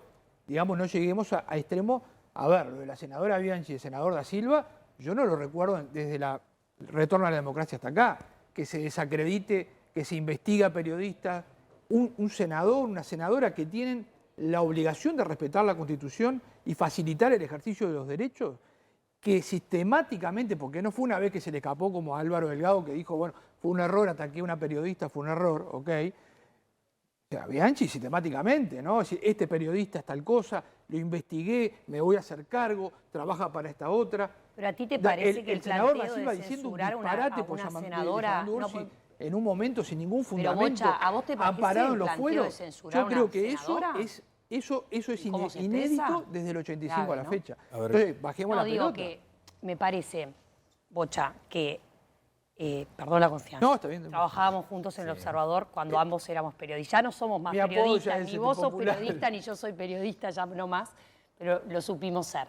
digamos, no lleguemos a extremos. A ver, lo de la senadora Bianchi y el senador Da Silva, yo no lo recuerdo desde el retorno a la democracia hasta acá, que se desacredite, que se investiga a periodistas, un senador, una senadora que tienen la obligación de respetar la Constitución y facilitar el ejercicio de los derechos, que sistemáticamente, porque no fue una vez que se le escapó como a Álvaro Delgado que dijo, bueno, fue un error, ataqué a una periodista, fue un error, ok. O sea, Bianchi sistemáticamente, ¿no? Es decir, este periodista es tal cosa, lo investigué, me voy a hacer cargo, trabaja para esta otra. Pero a ti te parece que el senador planteo Silva de diciendo un censurar disparate a por una llamar senadora... en un momento sin ningún fundamento, pero Bocha, ¿a vos te parece amparado en los planteo fueros? de censurar Yo creo una que senadora? eso es inédito expresa? desde el 85 Grave, a la ¿no? fecha. Entonces, bajemos la pelota. Que me parece, Bocha, que, perdón la confianza, No, está bien. trabajábamos juntos en El Observador cuando ambos éramos periodistas. Ya no somos más Mi apodo ya periodistas, es ni el vos sos popular. periodista, ni yo soy periodista, ya no más, pero lo supimos ser.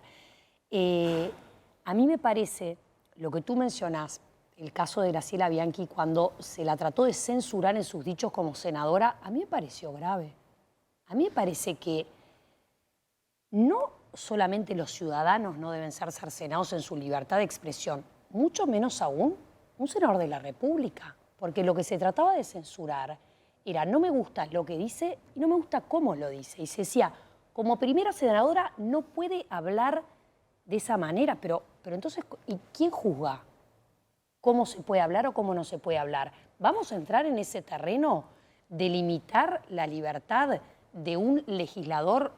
A mí me parece, lo que tú mencionás, el caso de Graciela Bianchi, cuando se la trató de censurar en sus dichos como senadora, a mí me pareció grave. A mí me parece que no solamente los ciudadanos no deben ser cercenados en su libertad de expresión, mucho menos aún un senador de la República, porque lo que se trataba de censurar era no me gusta lo que dice y no me gusta cómo lo dice. Y se decía, como primera senadora no puede hablar de esa manera, pero entonces, ¿y quién juzga cómo se puede hablar o cómo no se puede hablar? ¿Vamos a entrar en ese terreno de limitar la libertad de un legislador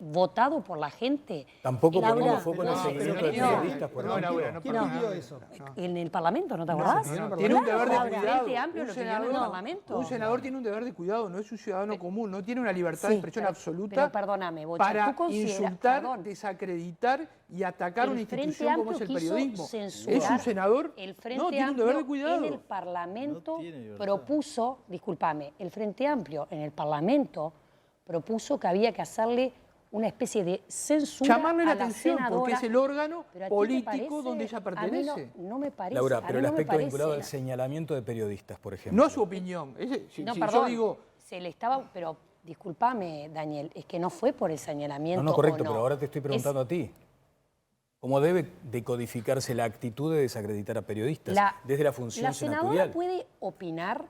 votado por la gente? Tampoco Laura, ponemos foco en el seguimiento de periodistas, por ejemplo. ¿Quién pidió eso? En el Parlamento, ¿no te acordás? Tiene un deber de Claro, cuidado. Frente Amplio lo pidió en el Parlamento. Un senador tiene un deber de cuidado, no es un ciudadano común, no tiene una libertad de expresión absoluta Pero perdóname, Bocha, para ¿tú consideras, insultar, perdón, desacreditar y atacar una el Frente institución como es Amplio el quiso periodismo? censurar Es un senador, el Frente no, tiene un deber de Amplio cuidado. en el Parlamento No tiene libertad. propuso, discúlpame, el Frente Amplio en el Parlamento propuso que había que hacerle una especie de censura Llamarle la a la atención, senadora. porque es el órgano Pero ¿a ti te político parece? donde ella A mí pertenece. no me parece. Laura, a pero mí el no me aspecto parece. vinculado al señalamiento de periodistas, por ejemplo. No a su opinión. No, si perdón, yo digo, se le estaba, pero discúlpame, Daniel, es que no fue por el señalamiento. No, correcto, o no. pero ahora te estoy preguntando a ti. ¿Cómo debe decodificarse la actitud de desacreditar a periodistas desde la función La senadora senatorial? puede opinar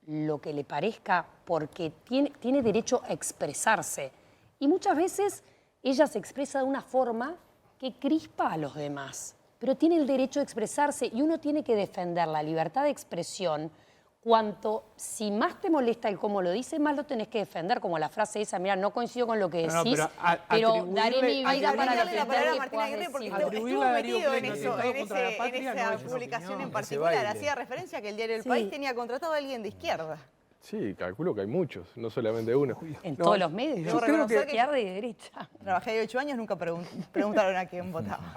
lo que le parezca porque tiene derecho a expresarse. Y muchas veces ella se expresa de una forma que crispa a los demás. Pero tiene el derecho de expresarse y uno tiene que defender la libertad de expresión si más te molesta el cómo lo dice, más lo tenés que defender, como la frase esa, mira, no coincido con lo que decís, pero daré mi vida para defender que puedas decir. Porque estuvo metido en eso, en esa publicación en particular. Hacía referencia a que el diario El País tenía contratado a alguien de izquierda. Sí, calculo que hay muchos, no solamente uno. En todos los medios, yo creo que izquierda y derecha. Trabajé de 8 años, nunca preguntaron a quién votaba.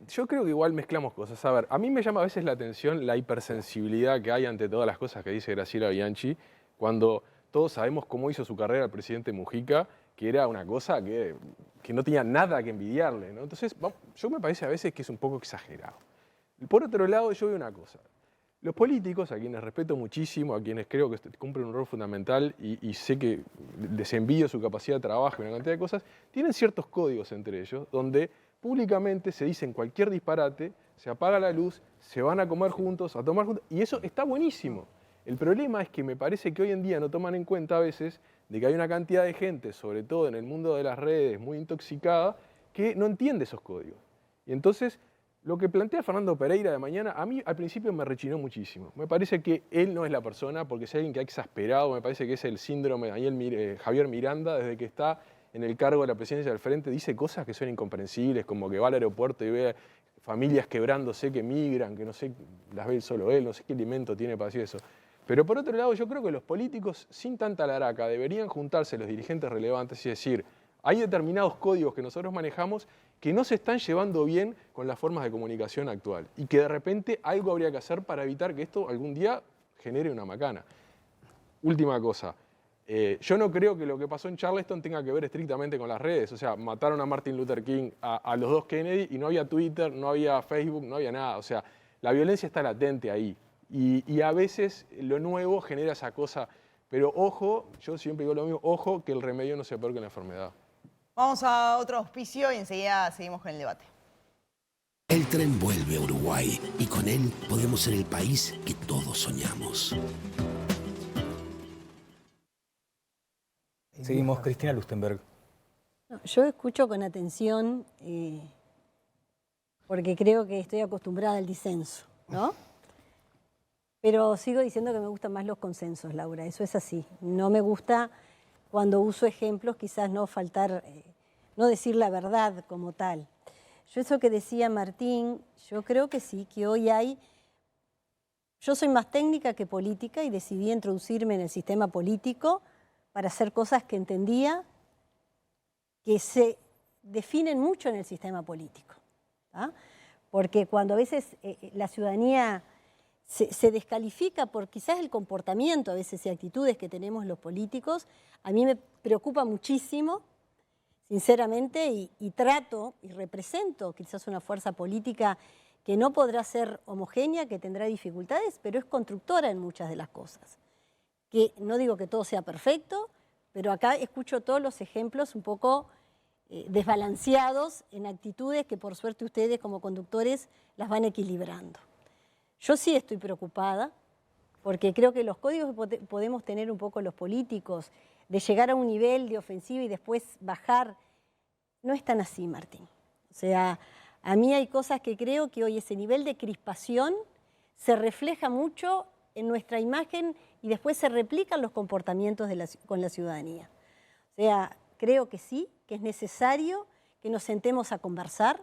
Yo creo que igual mezclamos cosas. A ver, a mí me llama a veces la atención la hipersensibilidad que hay ante todas las cosas que dice Graciela Bianchi, cuando todos sabemos cómo hizo su carrera el presidente Mujica, que era una cosa que no tenía nada que envidiarle, ¿no? Entonces, yo me parece a veces que es un poco exagerado. Por otro lado, yo veo una cosa. Los políticos, a quienes respeto muchísimo, a quienes creo que cumplen un rol fundamental y sé que les envidio su capacidad de trabajo y una cantidad de cosas, tienen ciertos códigos entre ellos, donde públicamente se dicen cualquier disparate, se apaga la luz, se van a comer juntos, a tomar juntos, y eso está buenísimo. El problema es que me parece que hoy en día no toman en cuenta a veces de que hay una cantidad de gente, sobre todo en el mundo de las redes, muy intoxicada, que no entiende esos códigos. Y entonces, lo que plantea Fernando Pereira de mañana, a mí al principio me rechinó muchísimo. Me parece que él no es la persona, porque es alguien que ha exasperado, me parece que es el síndrome de Javier Miranda, desde que está en el cargo de la presidencia del Frente, dice cosas que son incomprensibles, como que va al aeropuerto y ve familias quebrándose que migran, que no sé, las ve solo él, no sé qué alimento tiene para decir eso. Pero por otro lado, yo creo que los políticos, sin tanta laraca, deberían juntarse los dirigentes relevantes y decir, hay determinados códigos que nosotros manejamos que no se están llevando bien con las formas de comunicación actual y que de repente algo habría que hacer para evitar que esto algún día genere una macana. Última cosa, yo no creo que lo que pasó en Charleston tenga que ver estrictamente con las redes, o sea, mataron a Martin Luther King, a los dos Kennedy y no había Twitter, no había Facebook, no había nada, o sea, la violencia está latente ahí y a veces lo nuevo genera esa cosa, pero ojo, yo siempre digo lo mismo, ojo que el remedio no sea peor que la enfermedad. Vamos a otro auspicio y enseguida seguimos con el debate. El tren vuelve a Uruguay y con él podemos ser el país que todos soñamos. Seguimos, Cristina Lustenberg. Yo escucho con atención porque creo que estoy acostumbrada al disenso, ¿no? Pero sigo diciendo que me gustan más los consensos, Laura, eso es así. No me gusta cuando uso ejemplos, quizás no decir la verdad como tal. Yo eso que decía Martín, yo creo que sí, que hoy hay... Yo soy más técnica que política y decidí introducirme en el sistema político para hacer cosas que entendía que se definen mucho en el sistema político. ¿Ah? Porque cuando a veces la ciudadanía se descalifica por quizás el comportamiento a veces y actitudes que tenemos los políticos, a mí me preocupa muchísimo, sinceramente, y trato y represento quizás una fuerza política que no podrá ser homogénea, que tendrá dificultades, pero es constructora en muchas de las cosas. Que no digo que todo sea perfecto, pero acá escucho todos los ejemplos un poco desbalanceados en actitudes que por suerte ustedes como conductores las van equilibrando. Yo sí estoy preocupada porque creo que los códigos que podemos tener un poco los políticos de llegar a un nivel de ofensiva y después bajar, no es tan así, Martín. O sea, a mí hay cosas que creo que hoy ese nivel de crispación se refleja mucho en nuestra imagen y después se replican los comportamientos con la ciudadanía. O sea, creo que sí, que es necesario que nos sentemos a conversar.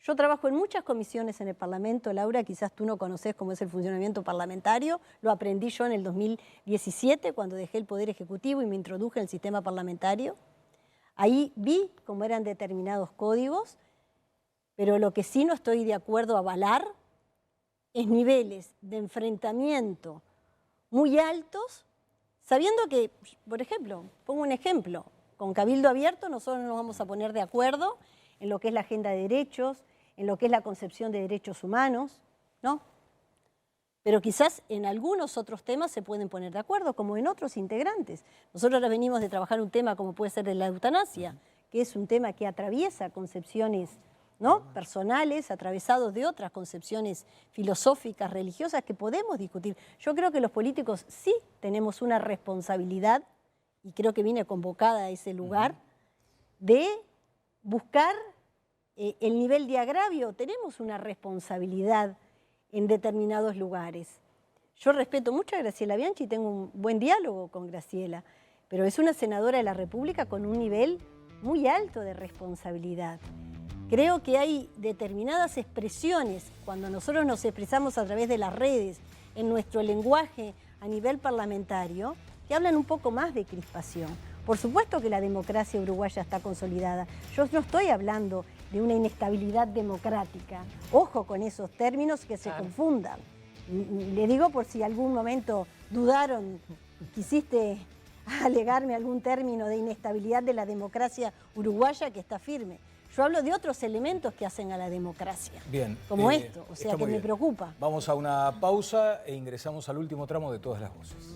Yo trabajo en muchas comisiones en el Parlamento, Laura, quizás tú no conoces cómo es el funcionamiento parlamentario, lo aprendí yo en el 2017 cuando dejé el Poder Ejecutivo y me introduje en el sistema parlamentario. Ahí vi cómo eran determinados códigos, pero lo que sí no estoy de acuerdo a avalar es niveles de enfrentamiento muy altos, sabiendo que, por ejemplo, pongo un ejemplo, con Cabildo Abierto nosotros nos vamos a poner de acuerdo en lo que es la agenda de derechos, en lo que es la concepción de derechos humanos, ¿no? Pero quizás en algunos otros temas se pueden poner de acuerdo, como en otros integrantes. Nosotros ahora venimos de trabajar un tema como puede ser de la eutanasia, que es un tema que atraviesa concepciones, ¿no?, personales, atravesados de otras concepciones filosóficas, religiosas, que podemos discutir. Yo creo que los políticos sí tenemos una responsabilidad, y creo que vine convocada a ese lugar, de buscar el nivel de agravio. Tenemos una responsabilidad en determinados lugares. Yo respeto mucho a Graciela Bianchi y tengo un buen diálogo con Graciela, pero es una senadora de la República con un nivel muy alto de responsabilidad. Creo que hay determinadas expresiones, cuando nosotros nos expresamos a través de las redes, en nuestro lenguaje a nivel parlamentario, que hablan un poco más de crispación. Por supuesto que la democracia uruguaya está consolidada. Yo no estoy hablando de una inestabilidad democrática. Ojo con esos términos que se confundan. Le digo por si algún momento dudaron, quisiste alegarme algún término de inestabilidad de la democracia uruguaya, que está firme. Yo hablo de otros elementos que hacen a la democracia. Bien. Como esto, o sea que me preocupa. Vamos a una pausa e ingresamos al último tramo de Todas las Voces.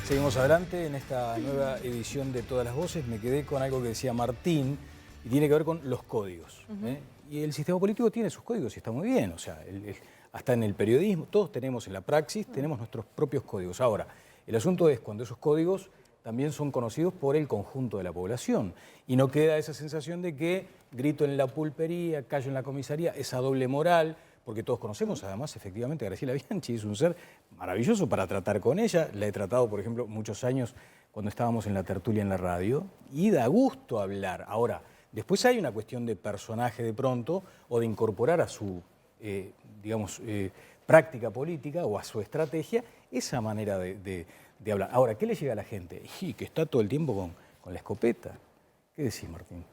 Seguimos adelante en esta nueva edición de Todas las Voces. Me quedé con algo que decía Martín y tiene que ver con los códigos. Y el sistema político tiene sus códigos y está muy bien. O sea, hasta en el periodismo, todos tenemos en la praxis, tenemos nuestros propios códigos. Ahora, el asunto es cuando esos códigos también son conocidos por el conjunto de la población y no queda esa sensación de que grito en la pulpería, callo en la comisaría, esa doble moral. Porque todos conocemos, además, efectivamente, a Graciela Bianchi es un ser maravilloso para tratar con ella. La he tratado, por ejemplo, muchos años cuando estábamos en la tertulia en la radio y da gusto hablar. Ahora, después hay una cuestión de personaje de pronto o de incorporar a su, práctica política o a su estrategia esa manera de hablar. Ahora, ¿qué le llega a la gente? Y que está todo el tiempo con la escopeta. ¿Qué decís, Martín?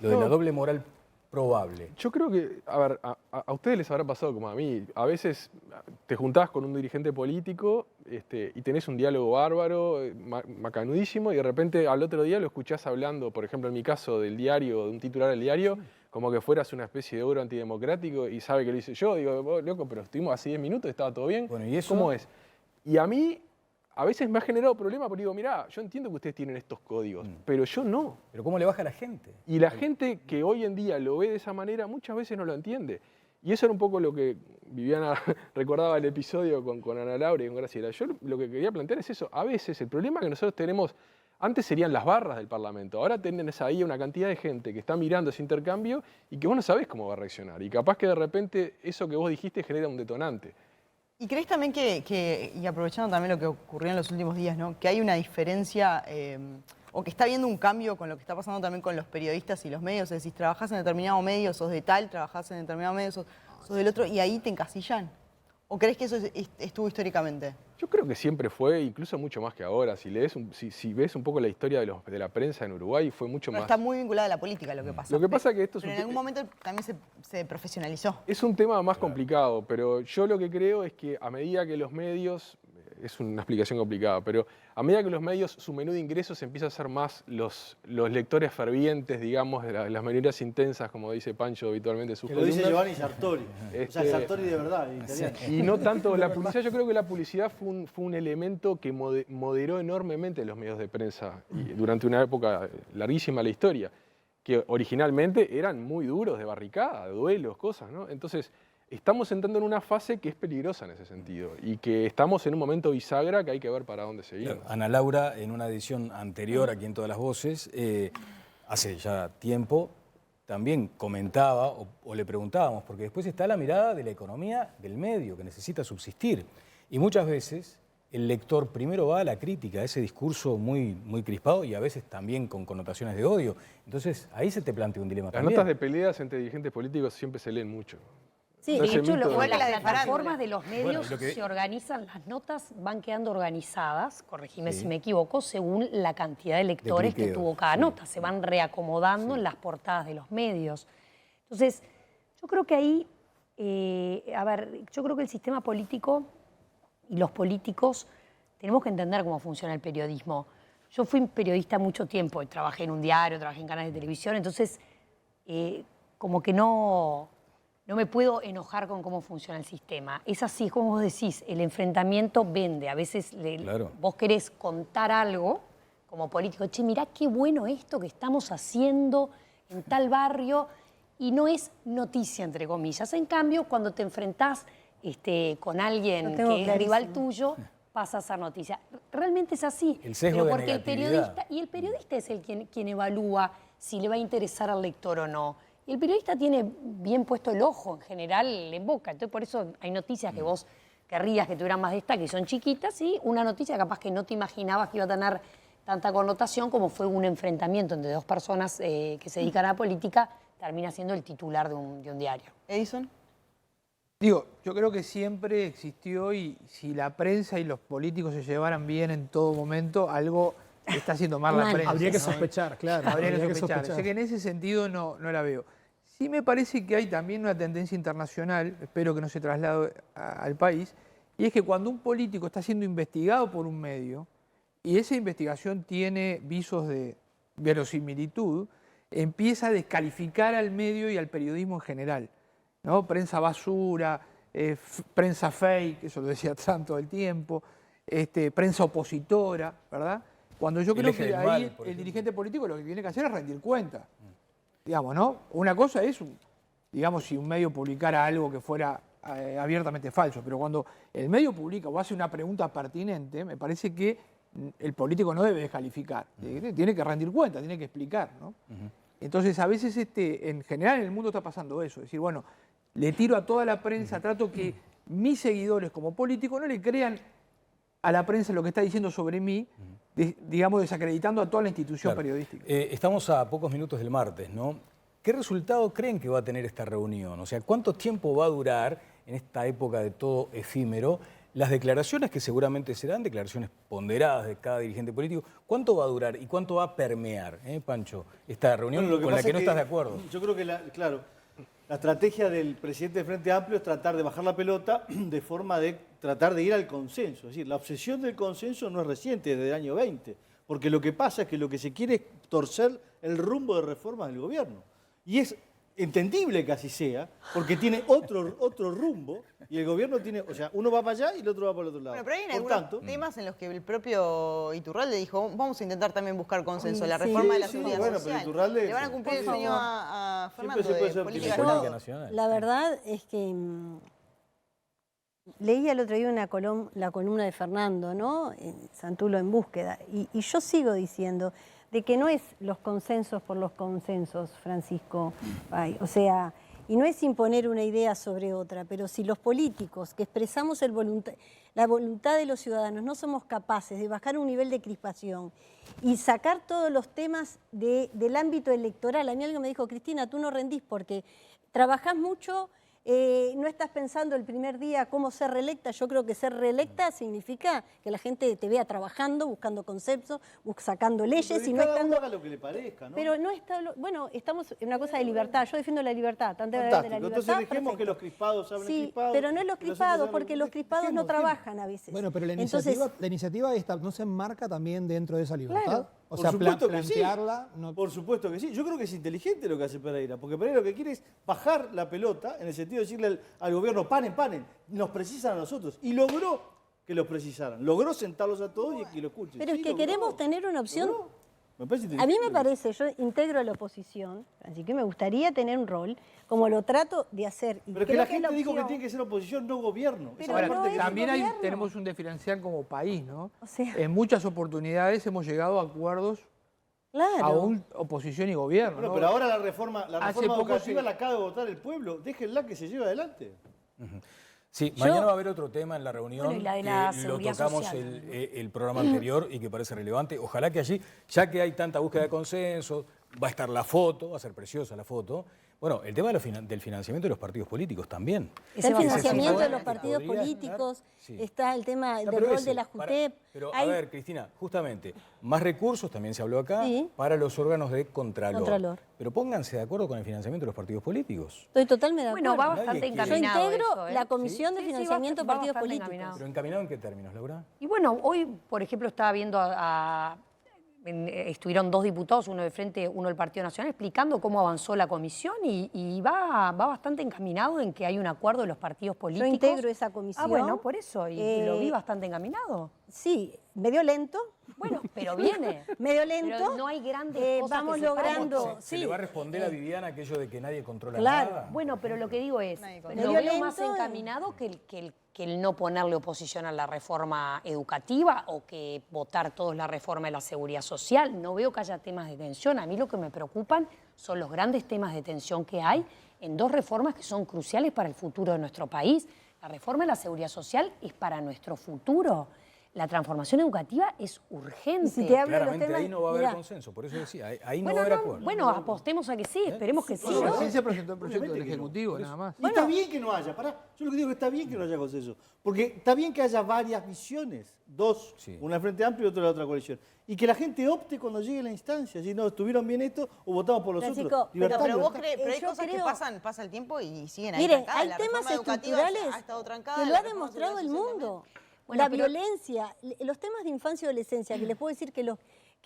Lo de la doble moral probable. Yo creo que, a ver, a ustedes les habrá pasado como a mí. A veces te juntás con un dirigente político y tenés un diálogo bárbaro, macanudísimo, y de repente al otro día lo escuchás hablando, por ejemplo, en mi caso, del diario, de un titular del diario, como que fueras una especie de ogro antidemocrático y sabe que lo hice yo. Digo, oh, loco, pero estuvimos así 10 minutos, estaba todo bien. Bueno, ¿y eso? ¿Cómo es? Y a mí a veces me ha generado problemas porque digo, mirá, yo entiendo que ustedes tienen estos códigos, pero yo no. ¿Pero cómo le baja a la gente? Y la gente que hoy en día lo ve de esa manera muchas veces no lo entiende. Y eso era un poco lo que Viviana recordaba el episodio con Ana Laura y con Graciela. Yo lo que quería plantear es eso. A veces el problema que nosotros tenemos, antes serían las barras del Parlamento, ahora tenés ahí una cantidad de gente que está mirando ese intercambio y que vos no sabés cómo va a reaccionar. Y capaz que de repente eso que vos dijiste genera un detonante. ¿Y crees también y aprovechando también lo que ocurrió en los últimos días, ¿no? Que hay una diferencia, o que está habiendo un cambio con lo que está pasando también con los periodistas y los medios? Es decir, trabajás en determinado medio, sos de tal, trabajás en determinado medio, sos del otro, y ahí te encasillan. ¿O crees que eso estuvo históricamente? Yo creo que siempre fue, incluso mucho más que ahora. Si ves un poco la historia de la prensa en Uruguay, fue mucho más... Está muy vinculada a la política lo que pasa. Lo que pasa es que esto es en algún momento también se profesionalizó. Es un tema más complicado, pero yo lo que creo es que a medida que los medios... Es una explicación complicada, pero a medida que los medios, su menú de ingresos empieza a ser más los lectores fervientes, digamos, de las mayorías intensas, como dice Pancho habitualmente en sus columnas. Lo dice Giovanni Sartori. O sea, Sartori de verdad, italiano. Y no tanto la publicidad. Yo creo que la publicidad fue un elemento que moderó enormemente los medios de prensa durante una época larguísima de la historia, que originalmente eran muy duros de barricada, de duelos, cosas, ¿no? Entonces, estamos entrando en una fase que es peligrosa en ese sentido y que estamos en un momento bisagra que hay que ver para dónde seguir. Claro, Ana Laura, en una edición anterior aquí en Todas las Voces, hace ya tiempo, también comentaba o le preguntábamos, porque después está la mirada de la economía del medio, que necesita subsistir. Y muchas veces el lector primero va a la crítica, a ese discurso muy, muy crispado y a veces también con connotaciones de odio. Entonces ahí se te plantea un dilema también. Las notas de peleas entre dirigentes políticos siempre se leen mucho. Sí, No de hecho, las de plataformas de los medios se organizan, las notas van quedando organizadas, corregime si me equivoco, según la cantidad de lectores que tuvo cada nota. Se van reacomodando en las portadas de los medios. Entonces, yo creo que ahí, yo creo que el sistema político y los políticos tenemos que entender cómo funciona el periodismo. Yo fui periodista mucho tiempo, trabajé en un diario, trabajé en canales de televisión, entonces como que no me puedo enojar con cómo funciona el sistema. Es así, como vos decís, el enfrentamiento vende. A veces vos querés contar algo como político, che, mirá qué bueno esto que estamos haciendo en tal barrio, y no es noticia, entre comillas. En cambio, cuando te enfrentás con alguien que es rival tuyo, pasa a ser noticia. Realmente es así. El sesgo pero de porque negatividad. el periodista es quien evalúa si le va a interesar al lector o no. Y el periodista tiene bien puesto el ojo, en general, en boca. Entonces, por eso hay noticias que vos querrías que tuvieran más destaque y son chiquitas, y una noticia capaz que no te imaginabas que iba a tener tanta connotación como fue un enfrentamiento entre dos personas que se dedican a la política, termina siendo el titular de un diario. Edison. Digo, yo creo que siempre existió, y si la prensa y los políticos se llevaran bien en todo momento, algo está haciendo mal la prensa. Habría que ¿no? sospechar, claro. Habría que sospechar. Así que en ese sentido no la veo. Sí me parece que hay también una tendencia internacional, espero que no se traslade al país, y es que cuando un político está siendo investigado por un medio y esa investigación tiene visos de verosimilitud, empieza a descalificar al medio y al periodismo en general, ¿no? Prensa basura, prensa fake, eso lo decía Trump todo el tiempo, prensa opositora, ¿verdad? Cuando yo creo que ahí el dirigente político lo que tiene que hacer es rendir cuenta. Digamos, ¿no? Una cosa es, digamos, si un medio publicara algo que fuera abiertamente falso, pero cuando el medio publica o hace una pregunta pertinente, me parece que el político no debe descalificar, tiene que rendir cuenta, tiene que explicar, ¿no? Entonces, a veces, en general en el mundo está pasando eso, es decir, bueno, le tiro a toda la prensa, trato que mis seguidores como político no le crean a la prensa lo que está diciendo sobre mí, digamos, desacreditando a toda la institución periodística. Estamos a pocos minutos del martes, ¿no? ¿Qué resultado creen que va a tener esta reunión? O sea, ¿cuánto tiempo va a durar en esta época de todo efímero las declaraciones que seguramente serán declaraciones ponderadas de cada dirigente político? ¿Cuánto va a durar y cuánto va a permear, Pancho, esta reunión con la que no estás de acuerdo? Yo creo que, claro, la estrategia del presidente del Frente Amplio es tratar de bajar la pelota de forma de tratar de ir al consenso. Es decir, la obsesión del consenso no es reciente, desde el año 20, porque lo que pasa es que lo que se quiere es torcer el rumbo de reformas del gobierno. Y es entendible que así sea, porque tiene otro rumbo y el gobierno tiene, o sea, uno va para allá y el otro va para el otro lado. Bueno, pero hay algunos temas en los que el propio Iturralde dijo, vamos a intentar también buscar consenso, la reforma de la seguridad social. Pero Iturralde, le van a cumplir el sueño a Fernando de política nacional. La verdad es que leía el otro día la columna de Fernando, ¿no? En Santulo en Búsqueda, y yo sigo diciendo de que no es los consensos por los consensos, Francisco. O sea, y no es imponer una idea sobre otra, pero si los políticos que expresamos la voluntad de los ciudadanos no somos capaces de bajar un nivel de crispación y sacar todos los temas del ámbito electoral. A mí alguien me dijo, Cristina, tú no rendís porque trabajás mucho, no estás pensando el primer día cómo ser reelecta. Yo creo que ser reelecta significa que la gente te vea trabajando, buscando conceptos, sacando leyes y no estando... haga lo que le parezca, ¿no? Pero no está... Bueno, estamos en una cosa de libertad. Yo defiendo la libertad. Tanto de la libertad. Entonces dejemos que los crispados hablen crispados. Pero no es los crispados, porque los crispados no trabajan a veces. Bueno, pero la iniciativa esta no se enmarca también dentro de esa libertad. Claro. O sea, por supuesto que plantearla... sí. No... Por supuesto que sí. Yo creo que es inteligente lo que hace Pereira, porque Pereira lo que quiere es bajar la pelota en el sentido de decirle al gobierno, paren, nos precisan a nosotros. Y logró que los precisaran. Logró sentarlos a todos y que lo escuchen. Pero sí, es que queremos tener una opción... A mí me parece, yo integro a la oposición, así que me gustaría tener un rol, como lo trato de hacer. Y pero que la gente dijo que tiene que ser oposición, no gobierno. Ahora, también tenemos un diferencial como país, ¿no? O sea, en muchas oportunidades hemos llegado a acuerdos a oposición y gobierno. Bueno, ¿no? Pero ahora la reforma educativa la acaba de votar el pueblo. Déjenla que se lleve adelante. Sí, mañana va a haber otro tema en la reunión, bueno, y la de la que lo tocamos social, el programa anterior y que parece relevante. Ojalá que allí, ya que hay tanta búsqueda de consenso, va a estar la foto, va a ser preciosa la foto. Bueno, el tema del financiamiento de los partidos políticos también. Está el financiamiento de los partidos políticos, está el tema del rol de la JUTEP. Pero a ver, Cristina, justamente, más recursos, también se habló acá, para los órganos de Contralor. Pero pónganse de acuerdo con el financiamiento de los partidos políticos. Estoy totalmente de acuerdo. Bueno, va bastante encaminado. Yo integro eso, la Comisión de Financiamiento de Partidos Políticos. Encaminado. ¿Pero encaminado en qué términos, Laura? Y bueno, hoy, por ejemplo, estaba viendo estuvieron dos diputados, uno de Frente, uno del Partido Nacional, explicando cómo avanzó la comisión y va bastante encaminado en que hay un acuerdo de los partidos políticos. Yo integro esa comisión. Ah, bueno, por eso, y lo vi bastante encaminado. Sí, medio lento. Bueno, pero viene. Medio lento. Pero no hay grandes cosas vamos que se logrando. ¿Se le va a responder a Viviana aquello de que nadie controla claro. nada? Bueno, pero lo que digo es, lo veo más encaminado que que el no ponerle oposición a la reforma educativa o que votar todos la reforma de la seguridad social. No veo que haya temas de tensión. A mí lo que me preocupan son los grandes temas de tensión que hay en dos reformas que son cruciales para el futuro de nuestro país. La reforma de la seguridad social es para nuestro futuro. La transformación educativa es urgente. Si te hablo Claramente de los temas, ahí no va a haber mira, consenso, por eso decía, ahí no va a haber acuerdo. Bueno, apostemos a que sí, esperemos que sí. Bueno, ¿no? recién se presentó el proyecto del Obviamente que no, Ejecutivo, por eso. nada más. Y está bien que no haya, pará. Yo lo que digo es que está bien que no haya consenso. Porque está bien que haya varias visiones, dos, Sí. una del Frente Amplio y otra de la otra coalición. Y que la gente opte cuando llegue la instancia, si no, estuvieron bien esto o votamos por los Francisco, otros. Libertad, Pero vos libertad. crees, pero hay yo cosas que creo- pasa el tiempo y siguen ahí Miren, trancadas. hay La temas reforma educativa estructurales ha estado trancada, que lo la ha reforma demostrado el social mundo. Bueno, La pero- violencia, los temas de infancia y adolescencia, que les puedo decir que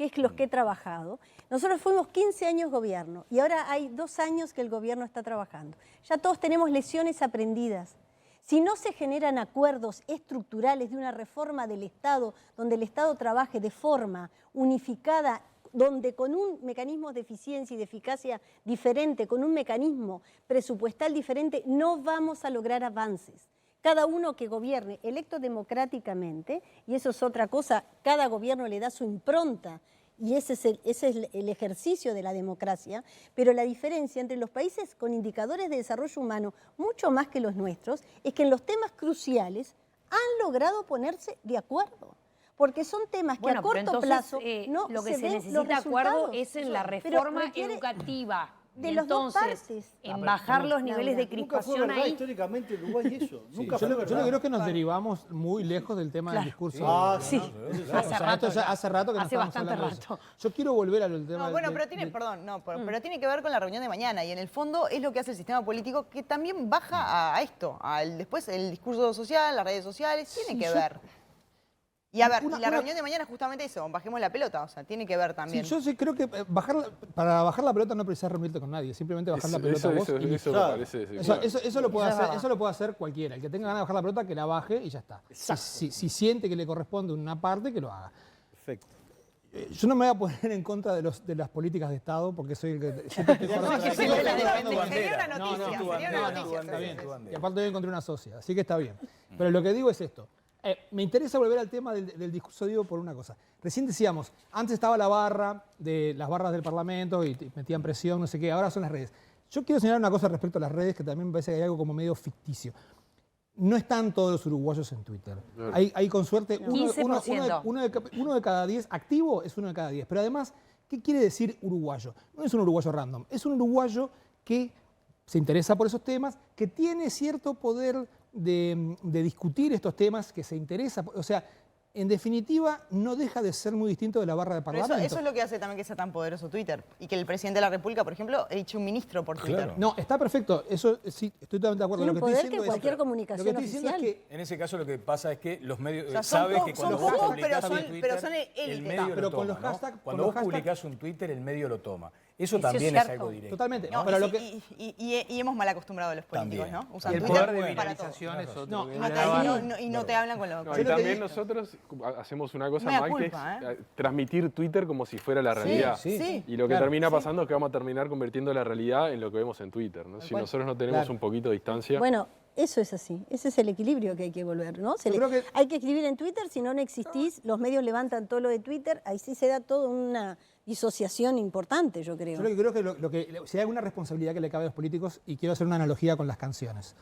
es los que he trabajado. Nosotros fuimos 15 años gobierno y ahora hay 2 años que el gobierno está trabajando. Ya todos tenemos lecciones aprendidas. Si no se generan acuerdos estructurales de una reforma del Estado, donde el Estado trabaje de forma unificada, donde con un mecanismo de eficiencia y de eficacia diferente, con un mecanismo presupuestal diferente, no vamos a lograr avances. Cada uno que gobierne electo democráticamente, y eso es otra cosa, cada gobierno le da su impronta, y ese es el ejercicio de la democracia, pero la diferencia entre los países con indicadores de desarrollo humano mucho más que los nuestros es que en los temas cruciales han logrado ponerse de acuerdo. Porque son temas que Bueno, a pero corto entonces, plazo no lo que se ven necesita los de acuerdo resultados. es en la Pero reforma requiere educativa. de Y las dos entonces, partes. en bajar los niveles de Nunca fue crispación verdad ahí. históricamente en Uruguay eso. Sí, Nunca yo, fue verdad. yo creo que nos derivamos muy lejos del tema del discurso. Ah, Sí. Hace rato que no Hace estamos bastante hablando de eso. rato. Yo quiero volver al tema No, bueno, del- pero tiene, del- perdón, no, pero tiene que ver con la reunión de mañana y en el fondo es lo que hace el sistema político que también baja a esto, después el discurso social, las redes sociales, tiene que ver. Y a ver, y la reunión de mañana es justamente eso, bajemos la pelota, o sea, tiene que ver Sí, también. yo sí creo que para bajar la pelota no precisas reunirte con nadie, simplemente bajar la pelota vos. y listo. me parece. sí, Eso, claro. eso lo puede Eso es hacer, verdad. eso lo puede hacer cualquiera. El que tenga ganas de bajar la pelota, que la baje y ya está. Si siente que le corresponde una parte, que lo haga. Perfecto. Yo no me voy a poner en contra de las políticas de Estado, porque soy el que siempre estoy No, fuera es de que la- sería una bandera. sería una No, noticia, no, sería tu una bandera, noticia. está bien. tu bandera. Y aparte hoy encontré una socia, así que está bien. Pero lo que digo es esto. Me interesa volver al tema del discurso, digo, por una cosa. Recién decíamos, antes estaba la barra, de las barras del Parlamento y metían presión, no sé qué, ahora son las redes. Yo quiero señalar una cosa respecto a las redes, que también me parece que hay algo como medio ficticio. No están todos los uruguayos en Twitter. Hay con suerte uno 15%. uno de cada 10 activo, es uno de cada 10. Pero además, ¿qué quiere decir uruguayo? No es un uruguayo random, es un uruguayo que se interesa por esos temas, que tiene cierto poder de discutir estos temas, que se interesa, o sea, en definitiva, no deja de ser muy distinto de la barra de Pero Parlamento. eso es lo que hace también que sea tan poderoso Twitter y que el presidente de la República, por ejemplo, eche un ministro por Twitter. Claro. No, está perfecto, eso sí, estoy totalmente de acuerdo. Tiene Lo un que poder estoy que diciendo cualquier es, comunicación lo que estoy diciendo oficial. es que En ese caso lo que pasa es que los medios O sea, sabes que son cuando vos pocos, publicás pero un son- Twitter, pero son el élite. medio pero lo con toma, los ¿no? hashtag- Cuando con vos los hashtag- publicás un Twitter, el medio lo toma. Eso Eso es también es cierto. algo directo. totalmente. No, pero y, lo sí, que, y hemos mal acostumbrado a los políticos, También. ¿no? Y Usan el Twitter poder de para todo. viralización es otro. No, que y viene No, a la barra. y no te hablan con los... No, Yo y lo que también digo- nosotros hacemos una cosa Mea mal, que culpa, es transmitir Twitter como si fuera la realidad. sí. Sí. Y lo que Claro, termina pasando es que vamos a terminar convirtiendo la realidad en lo que vemos en Twitter, ¿no? Si cual. nosotros no tenemos Claro. un poquito de distancia. Bueno, eso es así. Ese es el equilibrio que hay que volver, ¿no? Yo creo que- Hay que escribir en Twitter, si no existís, los medios levantan todo lo de Twitter, ahí sí se da toda una disociación importante, yo creo. Yo lo que creo que si hay alguna responsabilidad que le cabe a los políticos, y quiero hacer una analogía con las canciones,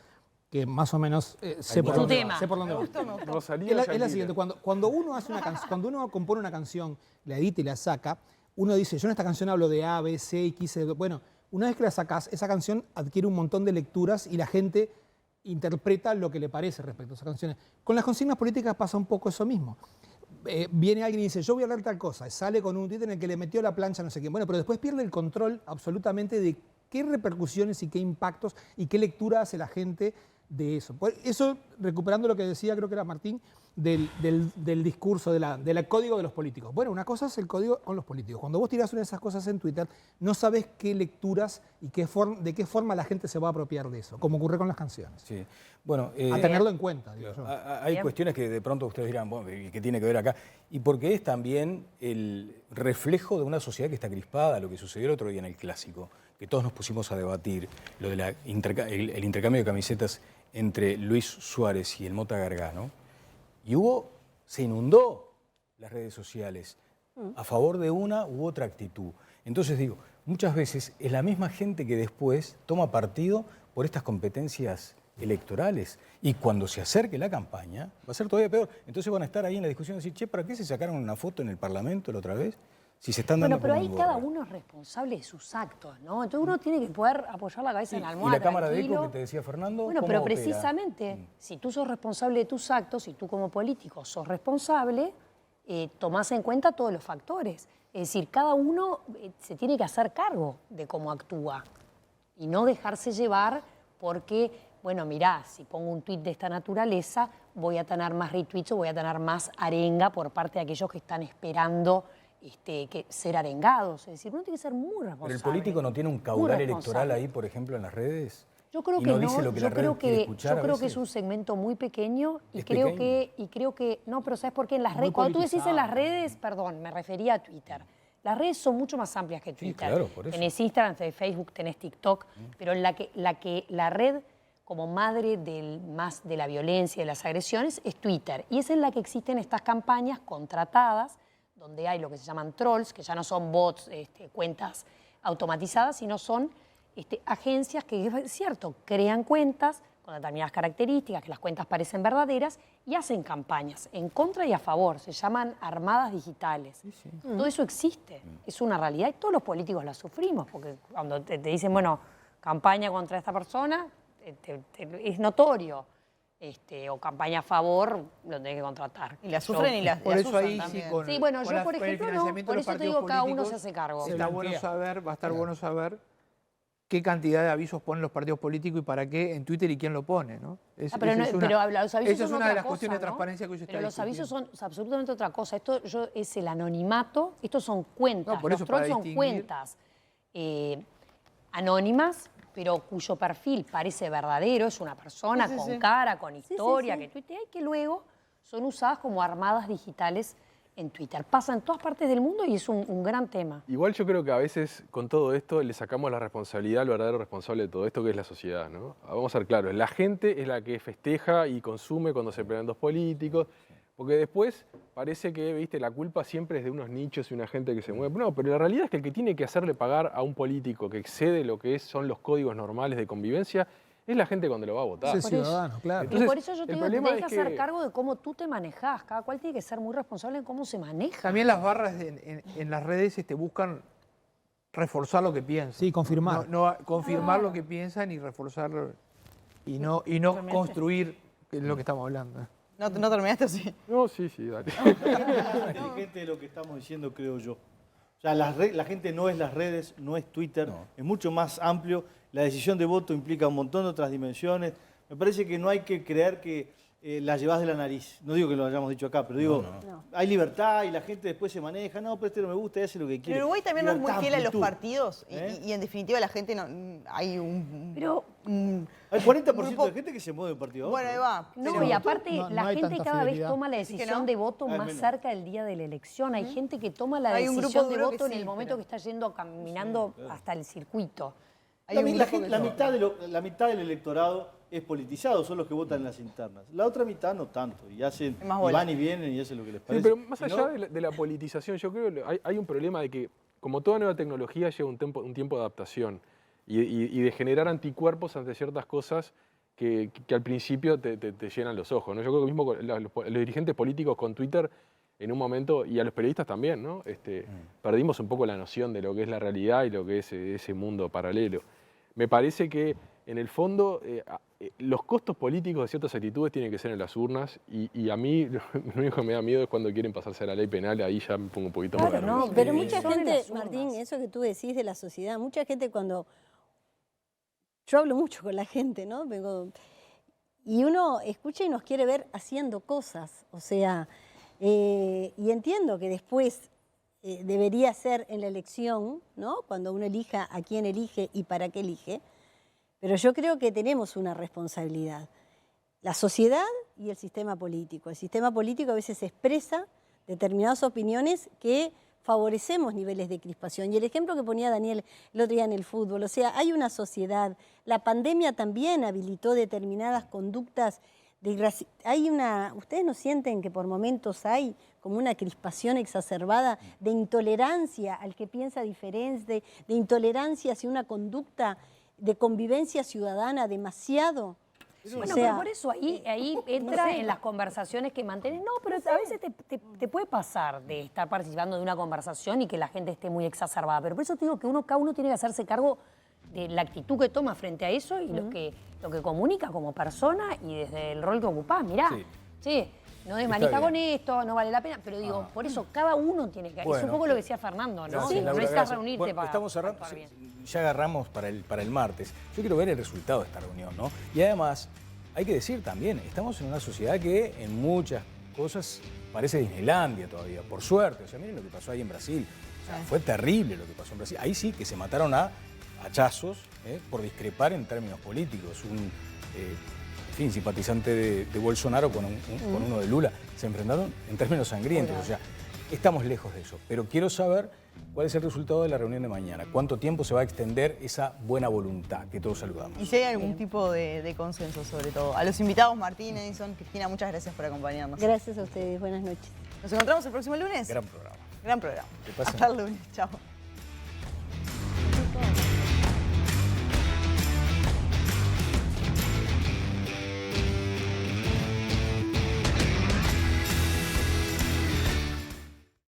que más o menos sé por Tu dónde tema. va, sé por dónde Me va. gustó, me gustó. Rosalía Es la Shakira. siguiente, cuando uno hace cuando uno compone una canción, la edita y la saca, uno dice, yo en esta canción hablo de A, B, C, X, bueno, una vez que la sacas, esa canción adquiere un montón de lecturas y la gente interpreta lo que le parece respecto a esas canciones. Con las consignas políticas pasa un poco eso mismo. Viene alguien y dice, yo voy a hablar tal cosa, sale con un Twitter en el que le metió la plancha, no sé qué. Bueno, pero después pierde el control absolutamente de qué repercusiones y qué impactos y qué lectura hace la gente de eso. Eso, recuperando lo que decía, creo que era Martín, del discurso, del código de los políticos. Bueno, una cosa es el código con los políticos. Cuando vos tirás una de esas cosas en Twitter, no sabés qué lecturas y de qué forma la gente se va a apropiar de eso, como ocurre con las canciones. Sí. Bueno, A tenerlo en cuenta, digo yo. hay cuestiones que de pronto ustedes dirán, bueno, ¿qué tiene que ver acá? Y porque es también el reflejo de una sociedad que está crispada, lo que sucedió el otro día en el Clásico, que todos nos pusimos a debatir, lo de el intercambio de camisetas entre Luis Suárez y el Mota Gargano, y se inundó las redes sociales a favor de una u otra actitud. Entonces digo, muchas veces es la misma gente que después toma partido por estas competencias electorales, y cuando se acerque la campaña va a ser todavía peor. Entonces van a estar ahí en la discusión y decir, che, ¿para qué se sacaron una foto en el Parlamento la otra vez? Si se están dando pero por ahí un cada gorro. uno es responsable de sus actos, ¿no? Entonces uno tiene que poder apoyar la cabeza en la ¿Y almohada, la cámara de tranquilo. eco que te decía Fernando? Bueno, cómo pero opera? precisamente, si tú sos responsable de tus actos, si tú como político sos responsable, tomás en cuenta todos los factores. Es decir, cada uno se tiene que hacer cargo de cómo actúa y no dejarse llevar porque, bueno, mirá, si pongo un tuit de esta naturaleza, voy a tener más retweets o voy a tener más arenga por parte de aquellos que están esperando ser arengados. Es decir, uno tiene que ser muy responsable. ¿Pero el político no tiene un caudal electoral ahí, por ejemplo, en las redes? Yo creo que no dice lo que la red quiere escuchar. Yo creo que es un segmento muy pequeño y creo que no, pero ¿sabes por qué? En las redes, cuando tú decís en las redes, perdón, me refería a Twitter. Las redes son mucho más amplias que Twitter. Sí, claro, por eso. Tenés Instagram, tenés Facebook, tenés TikTok, pero la red como madre más de la violencia y de las agresiones es Twitter. Y es en la que existen estas campañas contratadas, donde hay lo que se llaman trolls, que ya no son bots, cuentas automatizadas, sino son agencias que, es cierto, crean cuentas con determinadas características, que las cuentas parecen verdaderas, y hacen campañas en contra y a favor. Se llaman armadas digitales. Sí. Todo eso existe, es una realidad y todos los políticos la sufrimos, porque cuando te dicen, bueno, campaña contra esta persona, es notorio. O campaña a favor, lo tenés que contratar. Y la sufren y las por eso usan ahí también. sí, con, sí, bueno, con yo por ejemplo no, por eso te digo cada uno se hace cargo. Está bueno saber, va a estar bueno saber qué cantidad de avisos ponen los partidos políticos y para qué en Twitter y quién lo pone, ¿no? Pero los avisos esa es son una de otra las cosa, cuestiones de ¿no? transparencia que hoy se está Pero los avisos discutiendo. son absolutamente otra cosa. Esto es el anonimato, estos son cuentas. No, por eso, los trolls para son distinguir. cuentas anónimas, pero cuyo perfil parece verdadero, es una persona con cara, con historia, que tuitea y que luego son usadas como armadas digitales en Twitter. Pasa en todas partes del mundo y es un gran tema. Igual yo creo que a veces con todo esto le sacamos la responsabilidad al verdadero responsable de todo esto, que es la sociedad, ¿no? Vamos a ser claros, la gente es la que festeja y consume cuando se pelean dos políticos, porque después parece que, viste, la culpa siempre es de unos nichos y una gente que se mueve. No, pero la realidad es que el que tiene que hacerle pagar a un político que excede lo que son los códigos normales de convivencia es la gente cuando lo va a votar. Es el ciudadano, claro. Entonces, por eso yo te digo que tenés que hacer cargo de cómo tú te manejás. Cada cual tiene que ser muy responsable en cómo se maneja. También las barras en las redes buscan reforzar lo que piensan. Sí, confirmar. No confirmar lo que piensan y reforzarlo. Y no construir, que es lo que estamos hablando. ¿No terminaste así? No, sí, dale. Es inteligente de lo que estamos diciendo, creo yo. O sea, la gente no es las redes, no es Twitter, es mucho más amplio. La decisión de voto implica un montón de otras dimensiones. Me parece que no hay que creer que la llevas de la nariz. No digo que lo hayamos dicho acá, pero digo, hay libertad y la gente después se maneja. No, pero no me gusta y hace lo que quiere. Pero Uruguay también no es muy Libertad, fiel a los amplitud. partidos y en definitiva la gente no... Hay un... Pero... Hay 40% de gente que se mueve de partido a otro. Bueno, ahí va. No, y aparte no la hay gente tanta cada vez fidelidad. toma la Así que decisión no. de voto Hay más menos. cerca del día de la elección. Hay gente que toma la Hay un decisión grupo de duro voto que en el sí, momento que está yendo caminando hasta el circuito. Hay un grupo que La mitad del electorado es politizado, son los que votan en las internas. La otra mitad no tanto, y hacen, más y bola. van y vienen y hacen lo que les Sí, parece. pero más Si allá no, de la politización, yo creo que hay un problema de que, como toda nueva tecnología, lleva un tiempo de adaptación y de generar anticuerpos ante ciertas cosas que al principio te llenan los ojos, ¿no? Yo creo que mismo con los dirigentes políticos con Twitter, en un momento, y a los periodistas también, ¿no? Perdimos un poco la noción de lo que es la realidad y lo que es ese mundo paralelo. Me parece que, en el fondo, los costos políticos de ciertas actitudes tienen que ser en las urnas y a mí lo único que me da miedo es cuando quieren pasarse a la ley penal, ahí ya me pongo un poquito más Claro, nervioso. no, pero mucha Son en gente, las urnas. Martín, eso que tú decís de la sociedad, mucha gente cuando... Yo hablo mucho con la gente, ¿no? Y uno escucha y nos quiere ver haciendo cosas, o sea, y entiendo que después debería ser en la elección, ¿no? Cuando uno elija a quién elige y para qué elige, pero yo creo que tenemos una responsabilidad. La sociedad y el sistema político. El sistema político a veces expresa determinadas opiniones que favorecemos niveles de crispación. Y el ejemplo que ponía Daniel el otro día en el fútbol, o sea, hay una sociedad, la pandemia también habilitó determinadas conductas ¿ustedes no sienten que por momentos hay como una crispación exacerbada de intolerancia al que piensa diferente, de intolerancia hacia una conducta de convivencia ciudadana demasiado? Bueno, pero por eso ahí entra en las conversaciones que mantenés. No, pero a veces te puede pasar de estar participando de una conversación y que la gente esté muy exacerbada. Pero por eso te digo que cada uno tiene que hacerse cargo de la actitud que toma frente a eso y lo que comunica como persona y desde el rol que ocupás. Mirá, no desmanija con esto, no vale la pena. Pero digo, por eso cada uno tiene que... Bueno, es un poco lo que decía Fernando, ¿no? Sí, no necesitas reunirte para... Estamos cerrando, ya agarramos para el martes. Yo quiero ver el resultado de esta reunión, ¿no? Y además, hay que decir también, estamos en una sociedad que en muchas cosas parece Disneylandia todavía, por suerte. O sea, miren lo que pasó ahí en Brasil. O sea, fue terrible lo que pasó en Brasil. Ahí sí que se mataron a hachazos por discrepar en términos políticos. Un simpatizante de Bolsonaro con uno de Lula se enfrentaron en términos sangrientos. O sea, estamos lejos de eso. Pero quiero saber cuál es el resultado de la reunión de mañana. ¿Cuánto tiempo se va a extender esa buena voluntad que todos saludamos? Y si hay algún tipo de consenso, sobre todo. A los invitados, Martín, Edison, Cristina, muchas gracias por acompañarnos. Gracias a ustedes. Buenas noches. Nos encontramos el próximo lunes. Gran programa. Gran programa. Hasta el lunes. Chao.